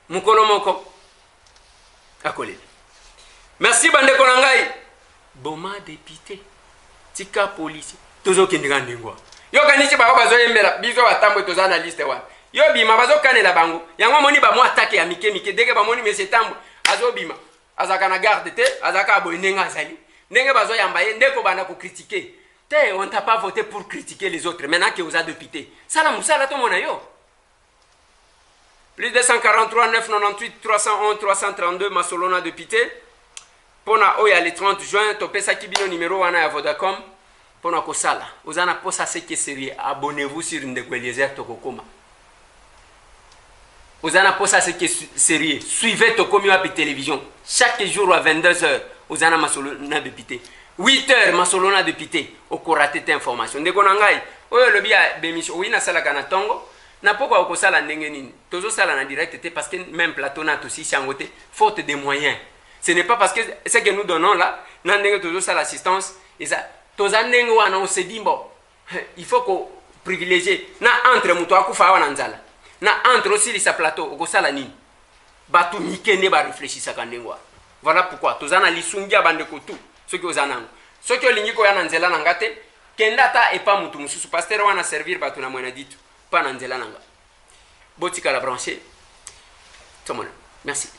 Mukolo moko akole. Merci bande konangai. Boma député. Tika police. Tozo kendinga ndingwa. Yo kanisi ba bazo yembela bizo batambo toza na liste wa. Yo bima bazo kanela bango. Yango moni ba mo attaque ya mike deke ba moni monsieur tambo azo bima. Azaka na garde te, azaka boy nenga zali. Ndenge bazo yambaye ndeko bana ko critiquer. On ne t'a pas voté pour critiquer les autres. Maintenant que vous avez député. Ça, la moussa, là, tout le monde a eu. Plus de 143, 998, 311, 332, Masolona député. Pour na oya le 30 juin, topé ça qui bino numéro 1 à Vodacom. Pour na kosala. Vous en avez pas ça, c'est que sérieux. Abonnez-vous sur Ndeko Eliezer Tokokoma. Vous en avez pas ça, c'est que sérieux. Suivez Tokomi Wapi Télévision. Chaque jour à 22h, vous en avez Masolona député. 8h Masolona député au koraté information ndeko nangai oyo lobi ya bemission oui na sala kana tongo na poko ko sala ndenge nini tozo sala na direct té parce que même plateau na aussi changoté faute de moyens. Ce n'est pas parce que ce que nous donnons là na ndenge tozo sala assistance et ça toza ndenge wana on se dit bon il faut ko privilégier na entre muto akufa wana nzala na entre aussi sa plateau ko sala nini batu mikene ba réfléchir ça kandengwa. Voilà pourquoi toza na lisungia bande ko tout. Ce qui est ce qui est lié à Nanzela Nangate, Kendata et pas Moutoumoussou, pasteur wana servir Batuna Moinaditu, pas Nanzela Nanga. Botika la branché. Merci.